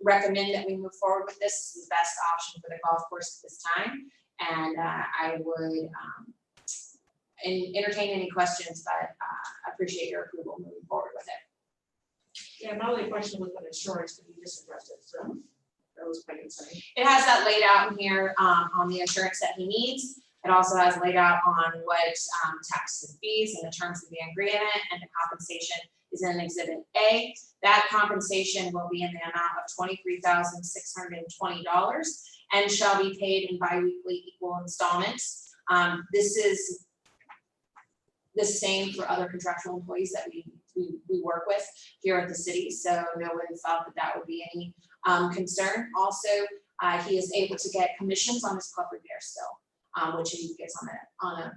Speaker 3: recommend that we move forward with this. This is the best option for the golf course at this time. And I would entertain any questions, but appreciate your approval moving forward with it.
Speaker 7: Yeah, my only question was on insurance, but you just addressed it, so that was quite exciting.
Speaker 3: It has that laid out in here on the insurance that he needs. It also has laid out on what taxes and fees and the terms of the agreement, and the compensation is in Exhibit A. That compensation will be in the amount of $23,620 and shall be paid in biweekly equal installments. This is the same for other contractual employees that we work with here at the city, so no one thought that would be any concern. Also, he is able to get commissions on his club repair still, which he gets on a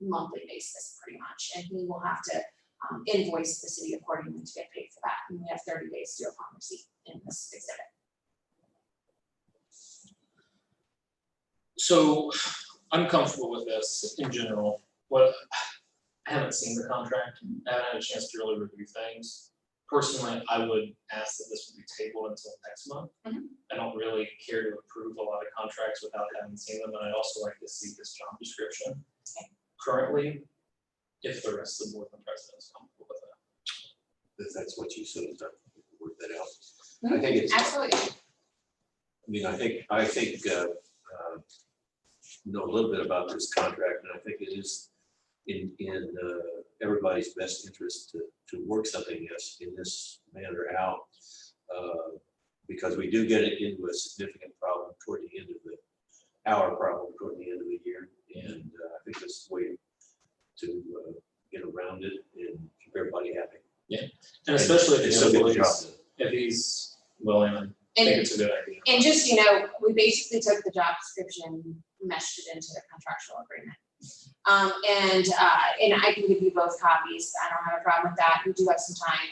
Speaker 3: monthly basis pretty much, and he will have to invoice the city accordingly to get paid for that. And we have 30 days to do upon receipt in this exhibit.
Speaker 2: So I'm comfortable with this in general. I haven't seen the contract. I haven't had a chance to really review things. Personally, I would ask that this would be tabled until next month. I don't really care to approve a lot of contracts without having seen them, and I'd also like to see this job description. Currently, if the rest of the board and president is comfortable with that.
Speaker 1: If that's what you said, work that out. I think it's
Speaker 3: Absolutely.
Speaker 1: I mean, I think know a little bit about this contract, and I think it is in everybody's best interest to work something in this manner out, because we do get it into a significant problem toward the end of our problem toward the end of the year, and I think that's the way to get around it and keep everybody happy.
Speaker 2: Yeah, and especially
Speaker 1: And still get the job done.
Speaker 2: if he's willing, I think it's a good idea.
Speaker 3: And just, we basically took the job description, meshed it into the contractual agreement. And I can give you both copies. I don't have a problem with that. We do have some time.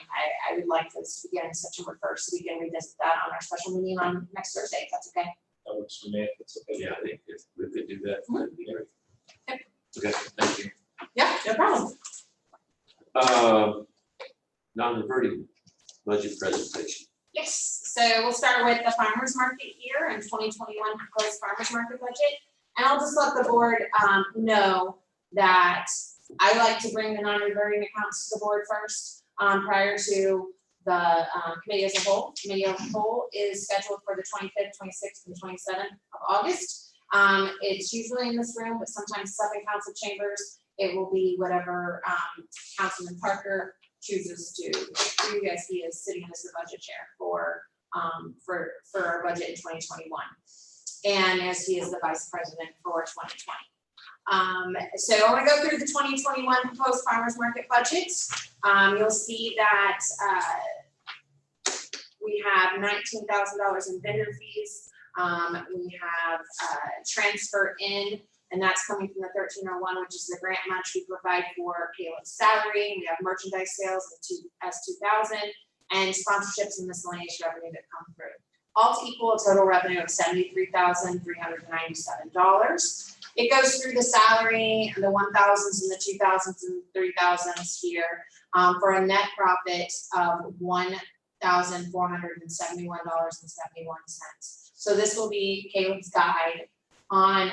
Speaker 3: I would like this to begin September 1st, so we can revisit that on our special meeting on next Thursday, if that's okay.
Speaker 2: That works for me if it's okay.
Speaker 1: Yeah, I think if we could do that, that'd be great. Okay, thank you.
Speaker 3: Yeah, no problem.
Speaker 1: Non-reverting budget presentation.
Speaker 3: Yes, so we'll start with the farmer's market year and 2021 proposed farmer's market budget. And I'll just let the board know that I like to bring the non-reverting accounts to the board first prior to the committee as a whole. Committee as a whole is scheduled for the 25th, 26th, and 27th of August. It's usually in this room, but sometimes sub in council chambers. It will be whatever Councilman Parker chooses to do you as he is sitting as the budget chair for our budget in 2021. And as he is the vice president for 2020. So I want to go through the 2021 proposed farmers market budget. You'll see that we have $19,000 in vendor fees. We have transfer in, and that's coming from the 1301, which is the grant match we provide for Caleb's salary. We have merchandise sales of S2000 and sponsorships and miscellaneous revenue that come through. All to equal a total revenue of $73,397. It goes through the salary, the 1000s and the 2000s and 3000s here, for a net profit of $1,471.71. So this will be Caleb's guide on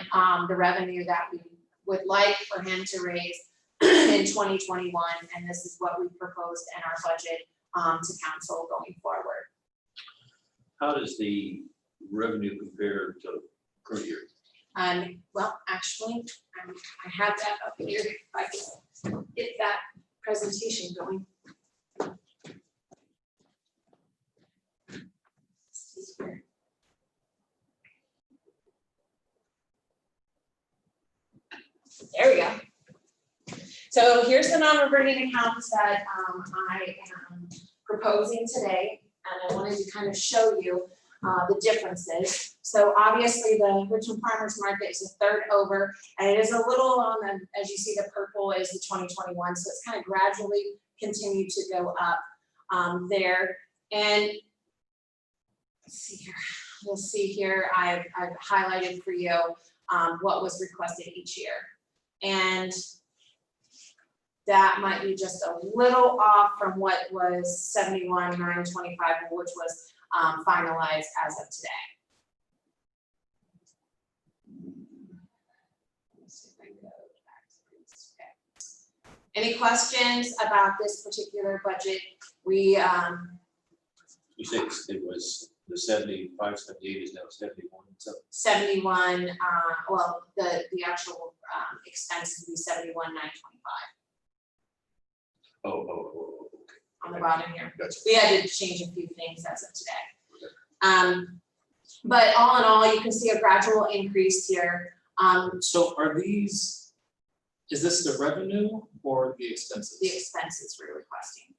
Speaker 3: the revenue that we would like for him to raise in 2021, and this is what we proposed in our budget to council going forward.
Speaker 1: How does the revenue compare to current year?
Speaker 3: Well, actually, I have that up here. If I can get that presentation going. See here. There we go. So here's the non-reverting accounts that I am proposing today, and I wanted to kind of show you the differences. So obviously the Richmond Farmers Market is a third over, and it is a little on the, as you see, the purple is the 2021, so it's kind of gradually continued to go up there. And let's see here, we'll see here, I've highlighted for you what was requested each year. And that might be just a little off from what was 71,925, which was finalized as of today. Let's see if I can go back to this. Okay. Any questions about this particular budget? We
Speaker 1: You said it was the 75, 78 is now 71. So
Speaker 3: 71. Well, the actual expenses would be 71,925
Speaker 1: okay.
Speaker 3: on the bottom here.
Speaker 1: That's
Speaker 3: We had to change a few things as of today. But all in all, you can see a gradual increase here.
Speaker 2: So are these, is this the revenue or the expenses?
Speaker 3: The expenses we're requesting.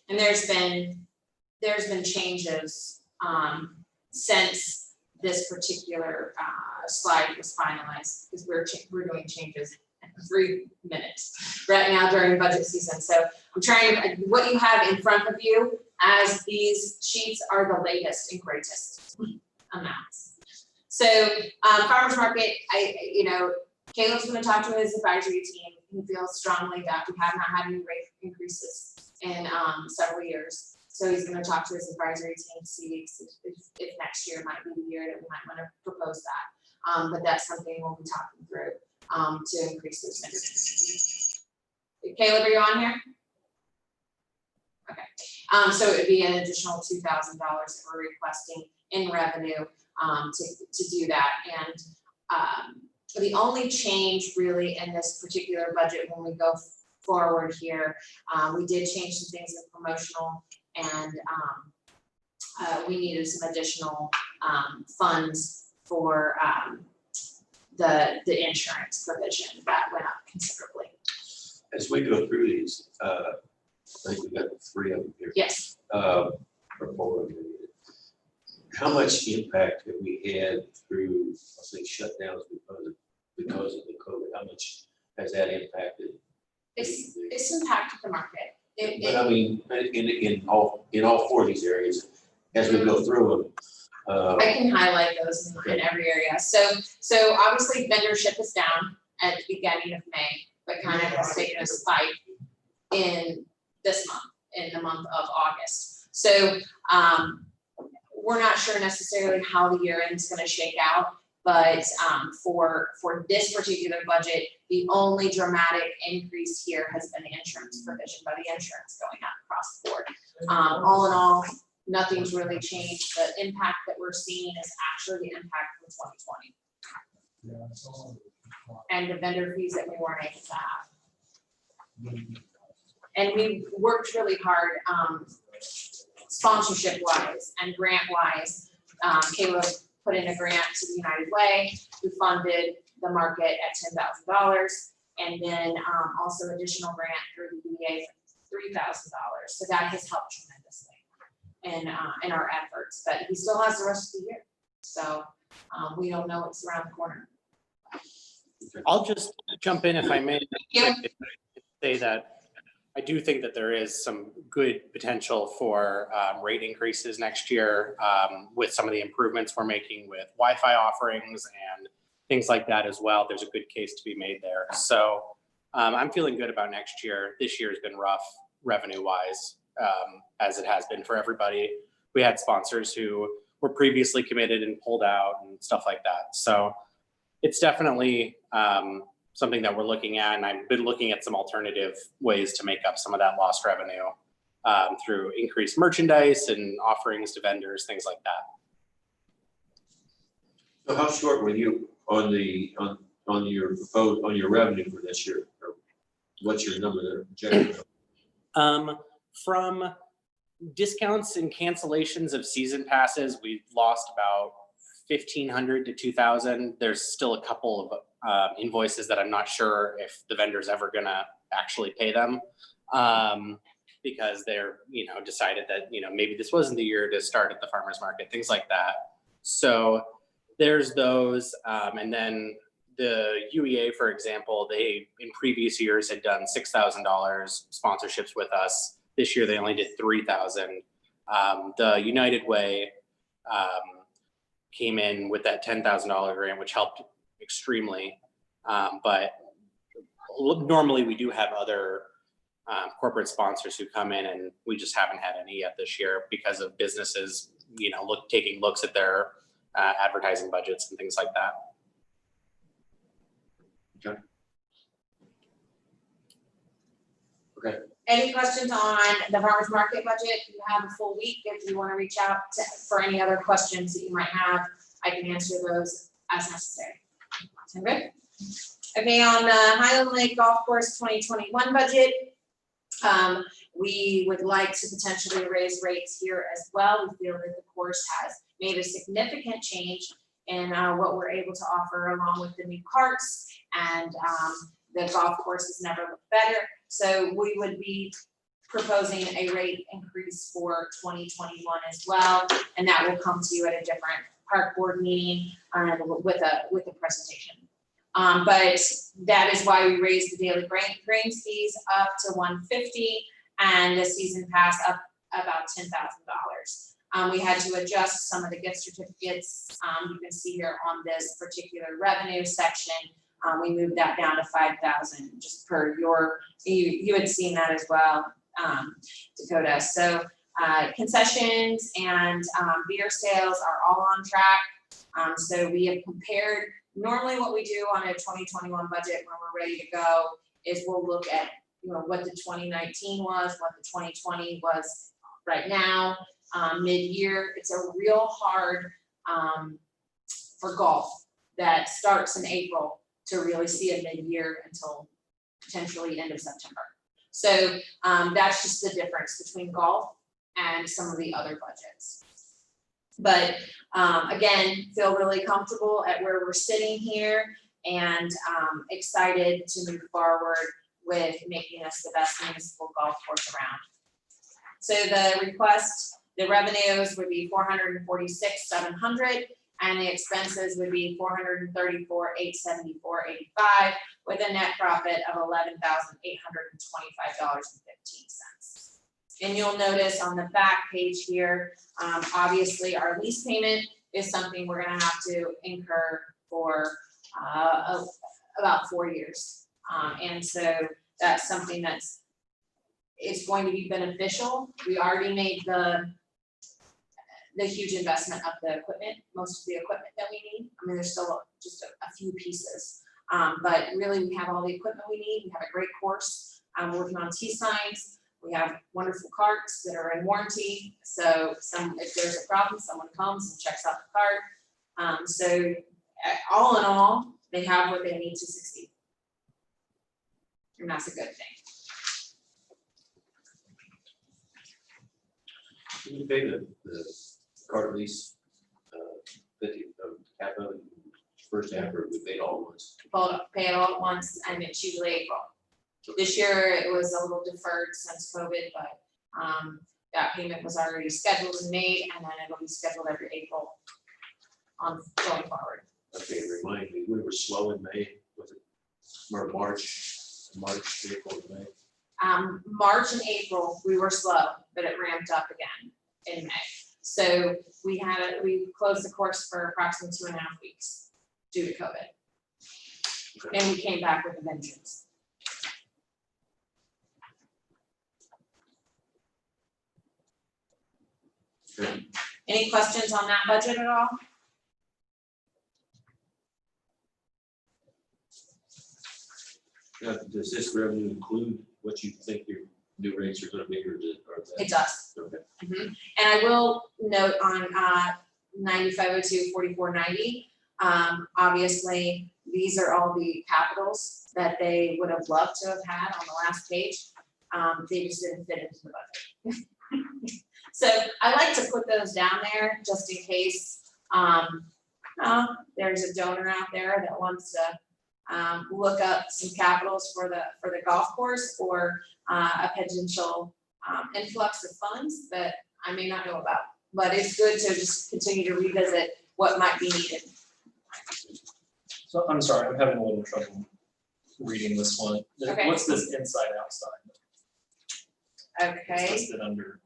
Speaker 3: And there's been changes since this particular slide was finalized, because we're doing changes every minute right now during budget season. So I'm trying, what you have in front of you as these sheets are the latest and greatest amounts. So farmers market, Caleb's going to talk to his advisory team. He feels strongly that we have not had any rate increases in several years. So he's going to talk to his advisory team to see if next year might be the year that we might want to propose that. But that's something we'll be talking through to increase those numbers. Caleb, are you on here? Okay. So it would be an additional $2,000 that we're requesting in revenue to do that. And the only change really in this particular budget when we go forward here, we did change some things in promotional, and we needed some additional funds for the insurance provision that went up considerably.
Speaker 1: as we go through these, I think we've got 3 of them here.
Speaker 3: Yes.
Speaker 1: Or 4 of them. How much impact have we had through, I'll say, shutdowns because of the COVID? How much has that impacted?
Speaker 3: It's impacted the market.
Speaker 1: But I mean, in all 4 of these areas, as we go through them.
Speaker 3: I can highlight those in every area. So obviously vendorship is down at the beginning of May, but kind of has taken a spike in this month, in the month of August. So we're not sure necessarily how the year end is going to shake out, but for this particular budget, the only dramatic increase here has been the insurance provision, by the insurance going up across the board. All in all, nothing's really changed. The impact that we're seeing is actually the impact from 2020. and the vendor fees that we weren't able to have. And we worked really hard, sponsorship wise and grant wise. Caleb put in a grant to the United Way, who funded the market at $10,000, and then also additional grant through the UVA for $3,000. So that has helped tremendously in our efforts, but he still has the rest of the year. So we don't know what's around the corner.
Speaker 9: I'll just jump in if I may.
Speaker 3: Yeah.
Speaker 9: Say that I do think that there is some good potential for rate increases next year with some of the improvements we're making with Wi-Fi offerings and things like that as well. There's a good case to be made there. So I'm feeling good about next year. This year has been rough revenue-wise, as it has been for everybody. We had sponsors who were previously committed and pulled out and stuff like that. So it's definitely something that we're looking at, and I've been looking at some alternative ways to make up some of that lost revenue through increased merchandise and offerings to vendors, things like that.
Speaker 1: So how short were you on your proposed, on your revenue for this year? Or what's your number there? Projected?
Speaker 9: From discounts and cancellations of season passes, we've lost about 1,500 to 2,000. There's still a couple of invoices that I'm not sure if the vendor's ever gonna actually pay them because they're, decided that, maybe this wasn't the year to start at the farmer's market, things like that. So there's those. And then the UEA, for example, they in previous years had done $6,000 sponsorships with us. This year they only did 3,000. The United Way came in with that $10,000 grant, which helped extremely. But normally we do have other corporate sponsors who come in, and we just haven't had any yet this year because of businesses, taking looks at their advertising budgets and things like that.
Speaker 1: Okay.
Speaker 3: Any questions on the farmer's market budget? You have a full week. If you want to reach out for any other questions that you might have, I can answer those as necessary. Sound good? Okay, on the Highland Lake Golf Course 2021 budget, we would like to potentially raise rates here as well. We feel that the course has made a significant change in what we're able to offer, along with the new carts, and the golf course has never looked better. So we would be proposing a rate increase for 2021 as well, and that will come to you at a different park board meeting with a presentation. But that is why we raised the daily grains fees up to $150 and the season pass up about $10,000. We had to adjust some of the gift certificates. You can see here on this particular revenue section, we moved that down to 5,000 just per you had seen that as well, Dakota. So concessions and beer sales are all on track. So we have compared, normally what we do on a 2021 budget when we're ready to go is we'll look at what the 2019 was, what the 2020 was right now, mid-year. It's a real hard for golf that starts in April to really see a mid-year until potentially end of September. So that's just the difference between golf and some of the other budgets. But again, feel really comfortable at where we're sitting here, and excited to move forward with making us the best municipal golf course around. So the request, the revenues would be $446,700, and the expenses would be $434,874.85, with a net profit of $11,825.15. And you'll notice on the back page here, obviously our lease payment is something we're gonna have to incur for about 4 years. And so that's something it's going to be beneficial. We already made the huge investment of the equipment, most of the equipment that we need. I mean, there's still just a few pieces, but really we have all the equipment we need. We have a great course. I'm working on T signs. We have wonderful carts that are in warranty. So if there's a problem, someone comes and checks out the cart. So all in all, they have what they need to succeed. And that's a good thing.
Speaker 1: Can you pay the card lease, 50, capital first half, or we paid all at once?
Speaker 3: Pay it all at once, and it's usually April. This year, it was a little deferred since COVID, but that payment was already scheduled and made, and then it'll be scheduled every April on going forward.
Speaker 1: Okay, remind me, we were slow in May, was it, or March, April, May?
Speaker 3: March and April, we were slow, but it ramped up again in May. So we closed the course for approximately 2.5 weeks due to COVID. And we came back with a vengeance.
Speaker 1: Good.
Speaker 3: Any questions on that budget at all?
Speaker 1: Now, does this revenue include what you think your new rates are gonna be, or
Speaker 3: It does.
Speaker 1: Okay.
Speaker 3: And I will note on 9502-4490, obviously, these are all the capitals that they would have loved to have had on the last page. They just didn't fit into the budget. So I like to put those down there just in case there's a donor out there that wants to look up some capitals for the golf course, or a potential influx of funds that I may not know about. But it's good to just continue to revisit what might be needed.
Speaker 2: So I'm sorry, I'm having a little trouble reading this one.
Speaker 3: Okay.
Speaker 2: What's this inside outside?
Speaker 3: Okay.
Speaker 2: It's listed under.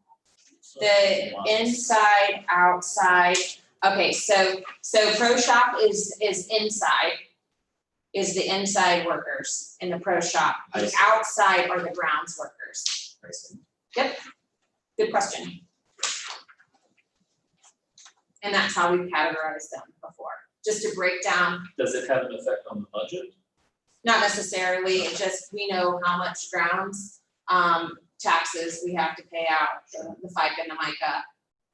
Speaker 3: The inside, outside, okay, so pro shop is inside, is the inside workers in the pro shop.
Speaker 1: I
Speaker 3: The
Speaker 1: see.
Speaker 3: outside are the grounds workers.
Speaker 2: I see.
Speaker 3: Yep, good question. And that's how we've categorized them before, just to break down,
Speaker 2: Does it have an effect on the budget?
Speaker 3: not necessarily, it just, we know how much grounds, taxes we have to pay out, the FICA and the MICA,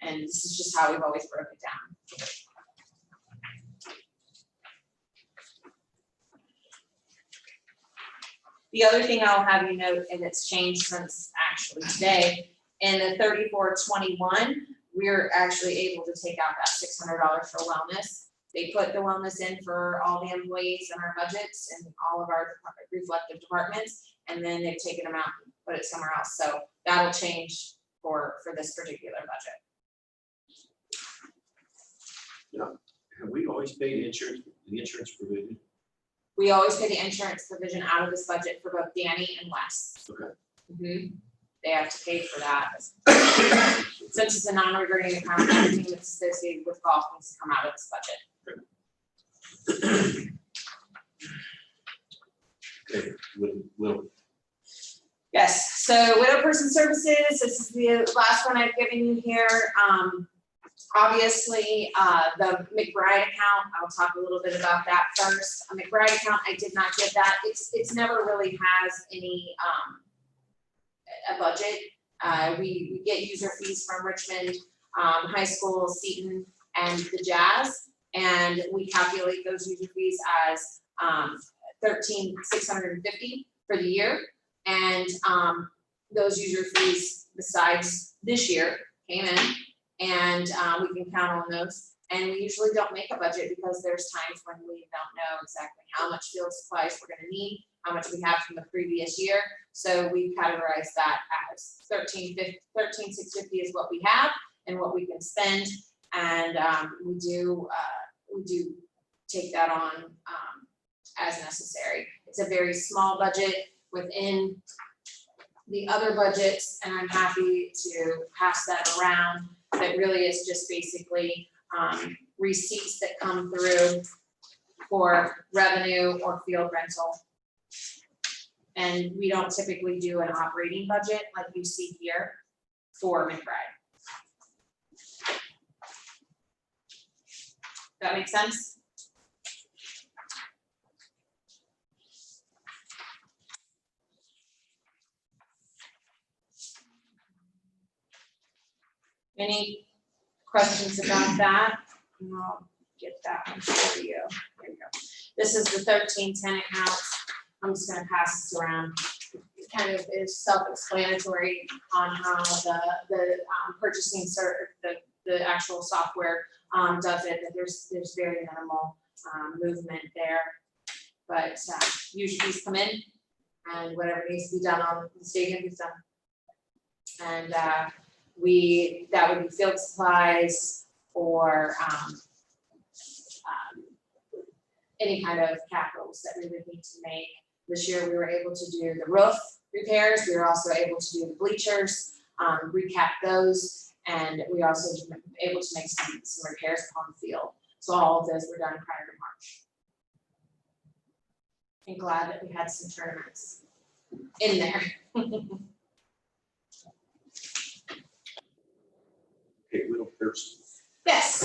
Speaker 3: and this is just how we've always broke it down. The other thing I'll have you note, and it's changed since actually today, in the 3421, we're actually able to take out that $600 for wellness. They put the wellness in for all the employees in our budgets and all of our reflective departments, and then they've taken them out and put it somewhere else. So that'll change for this particular budget.
Speaker 1: Have we always paid the insurance provision?
Speaker 3: We always pay the insurance provision out of this budget for both Danny and Wes.
Speaker 1: Okay.
Speaker 3: Mhm. They have to pay for that. Since it's a non-recurring account, everything that's associated with golf needs to come out of this budget.
Speaker 1: Okay, will,
Speaker 3: Yes, so widow person services, this is the last one I've given you here. Obviously, the McBride account, I'll talk a little bit about that first. A McBride account, I did not give that. It's never really has any a budget. We get user fees from Richmond High School, Seton, and the Jazz, and we calculate those user fees as $13,650 for the year. And those user fees, besides this year, came in, and we can count on those. And we usually don't make a budget because there's times when we don't know exactly how much field supplies we're gonna need, how much we have from the previous year. So we categorize that as $13,650 is what we have and what we can spend. And we do take that on as necessary. It's a very small budget within the other budgets, and I'm happy to pass that around. That really is just basically receipts that come through for revenue or field rental. And we don't typically do an operating budget like you see here for McBride. That make sense? Any questions about that? And I'll get that one for you. There you go. This is the 13 tenant counts. I'm just gonna pass this around. It kind of is self-explanatory on how the purchasing the actual software does it, that there's very minimal movement there. But usually these come in and whatever needs to be done on the stadium is done. And that would be field supplies or any kind of capitals that we would need to make. This year we were able to do the roof repairs. We were also able to do the bleachers, recap those, and we also were able to make some repairs on the field. So all of those were done prior to March. I'm glad that we had some tournaments in there.
Speaker 1: Okay, Widow Pearson.
Speaker 3: Yes,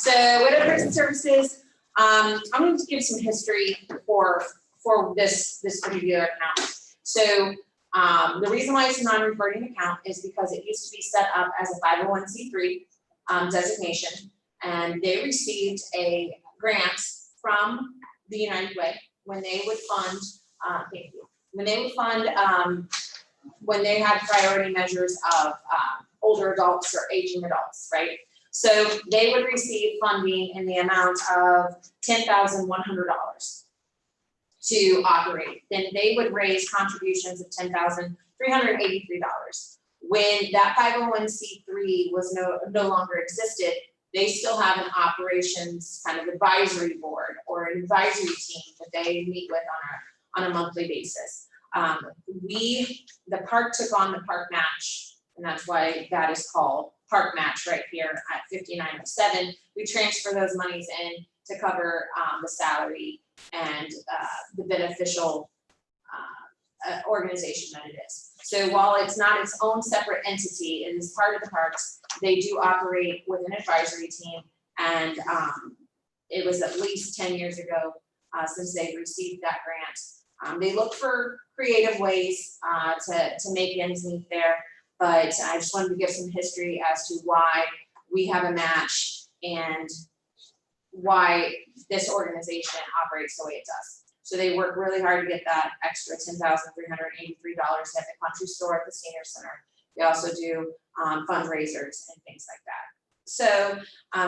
Speaker 3: so Widow Person Services, I'm going to give some history for this particular account. So the reason why it's a non-reverting account is because it used to be set up as a 501c3 designation, and they received a grant from the United Way when they would fund, thank you, when they would fund, when they had priority measures of older adults or aging adults, right? So they would receive funding in the amount of $10,100 to operate. Then they would raise contributions of $10,383. When that 501c3 was no longer existed, they still have an operations kind of advisory board or an advisory team that they meet with on a monthly basis. The park took on the park match, and that's why that is called park match right here at 5907. We transfer those monies in to cover the salary and the beneficial organization that it is. So while it's not its own separate entity, it is part of the parks. They do operate with an advisory team, and it was at least 10 years ago since they received that grant. They look for creative ways to make ends meet there, but I just wanted to give some history as to why we have a match and why this organization operates the way it does. So they work really hard to get that extra $10,383 at the country store at the senior center. They also do fundraisers and things like that. So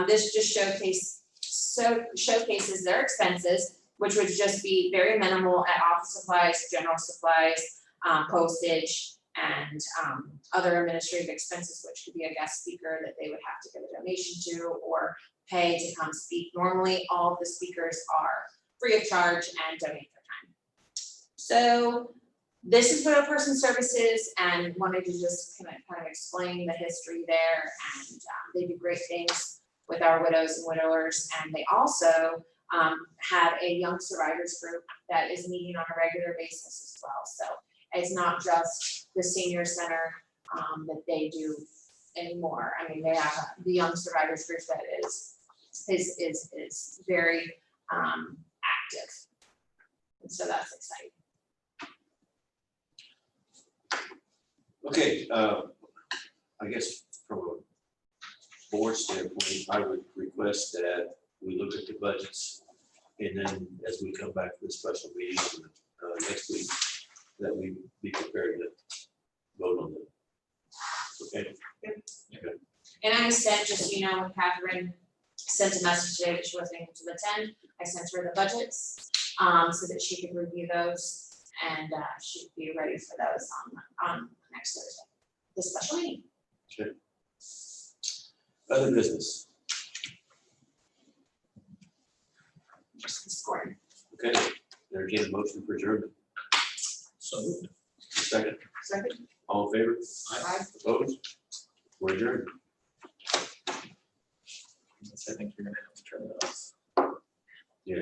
Speaker 3: this just showcases their expenses, which would just be very minimal at office supplies, general supplies, postage, and other administrative expenses, which could be a guest speaker that they would have to give a donation to or pay to come speak. Normally, all of the speakers are free of charge and donate their time. So this is Widow Person Services, and wanted to just kind of explain the history there. And they do great things with our widows and widowers, and they also have a young survivors group that is meeting on a regular basis as well. So it's not just the senior center that they do anymore. I mean, they have the young survivors group that is very active, and so that's exciting.
Speaker 1: Okay, I guess from a board standpoint, I would request that we look at the budgets, and then as we come back to the special meeting next week, that we be prepared to vote on them. Okay? Okay.
Speaker 3: And I sent, just so you know, when Catherine sent a message today that she wasn't able to attend, I sent her the budgets so that she could review those, and she'd be ready for those on next Thursday, the special meeting.
Speaker 1: Okay. Other business.
Speaker 3: Just the scoring.
Speaker 1: Okay, entertain a motion for adjournment.
Speaker 2: So moved.
Speaker 1: Second,
Speaker 3: Second.
Speaker 1: all in favor?
Speaker 3: Aye.
Speaker 1: Opposed? We're adjourned.
Speaker 2: I think you're gonna have to turn it off.
Speaker 1: Yeah.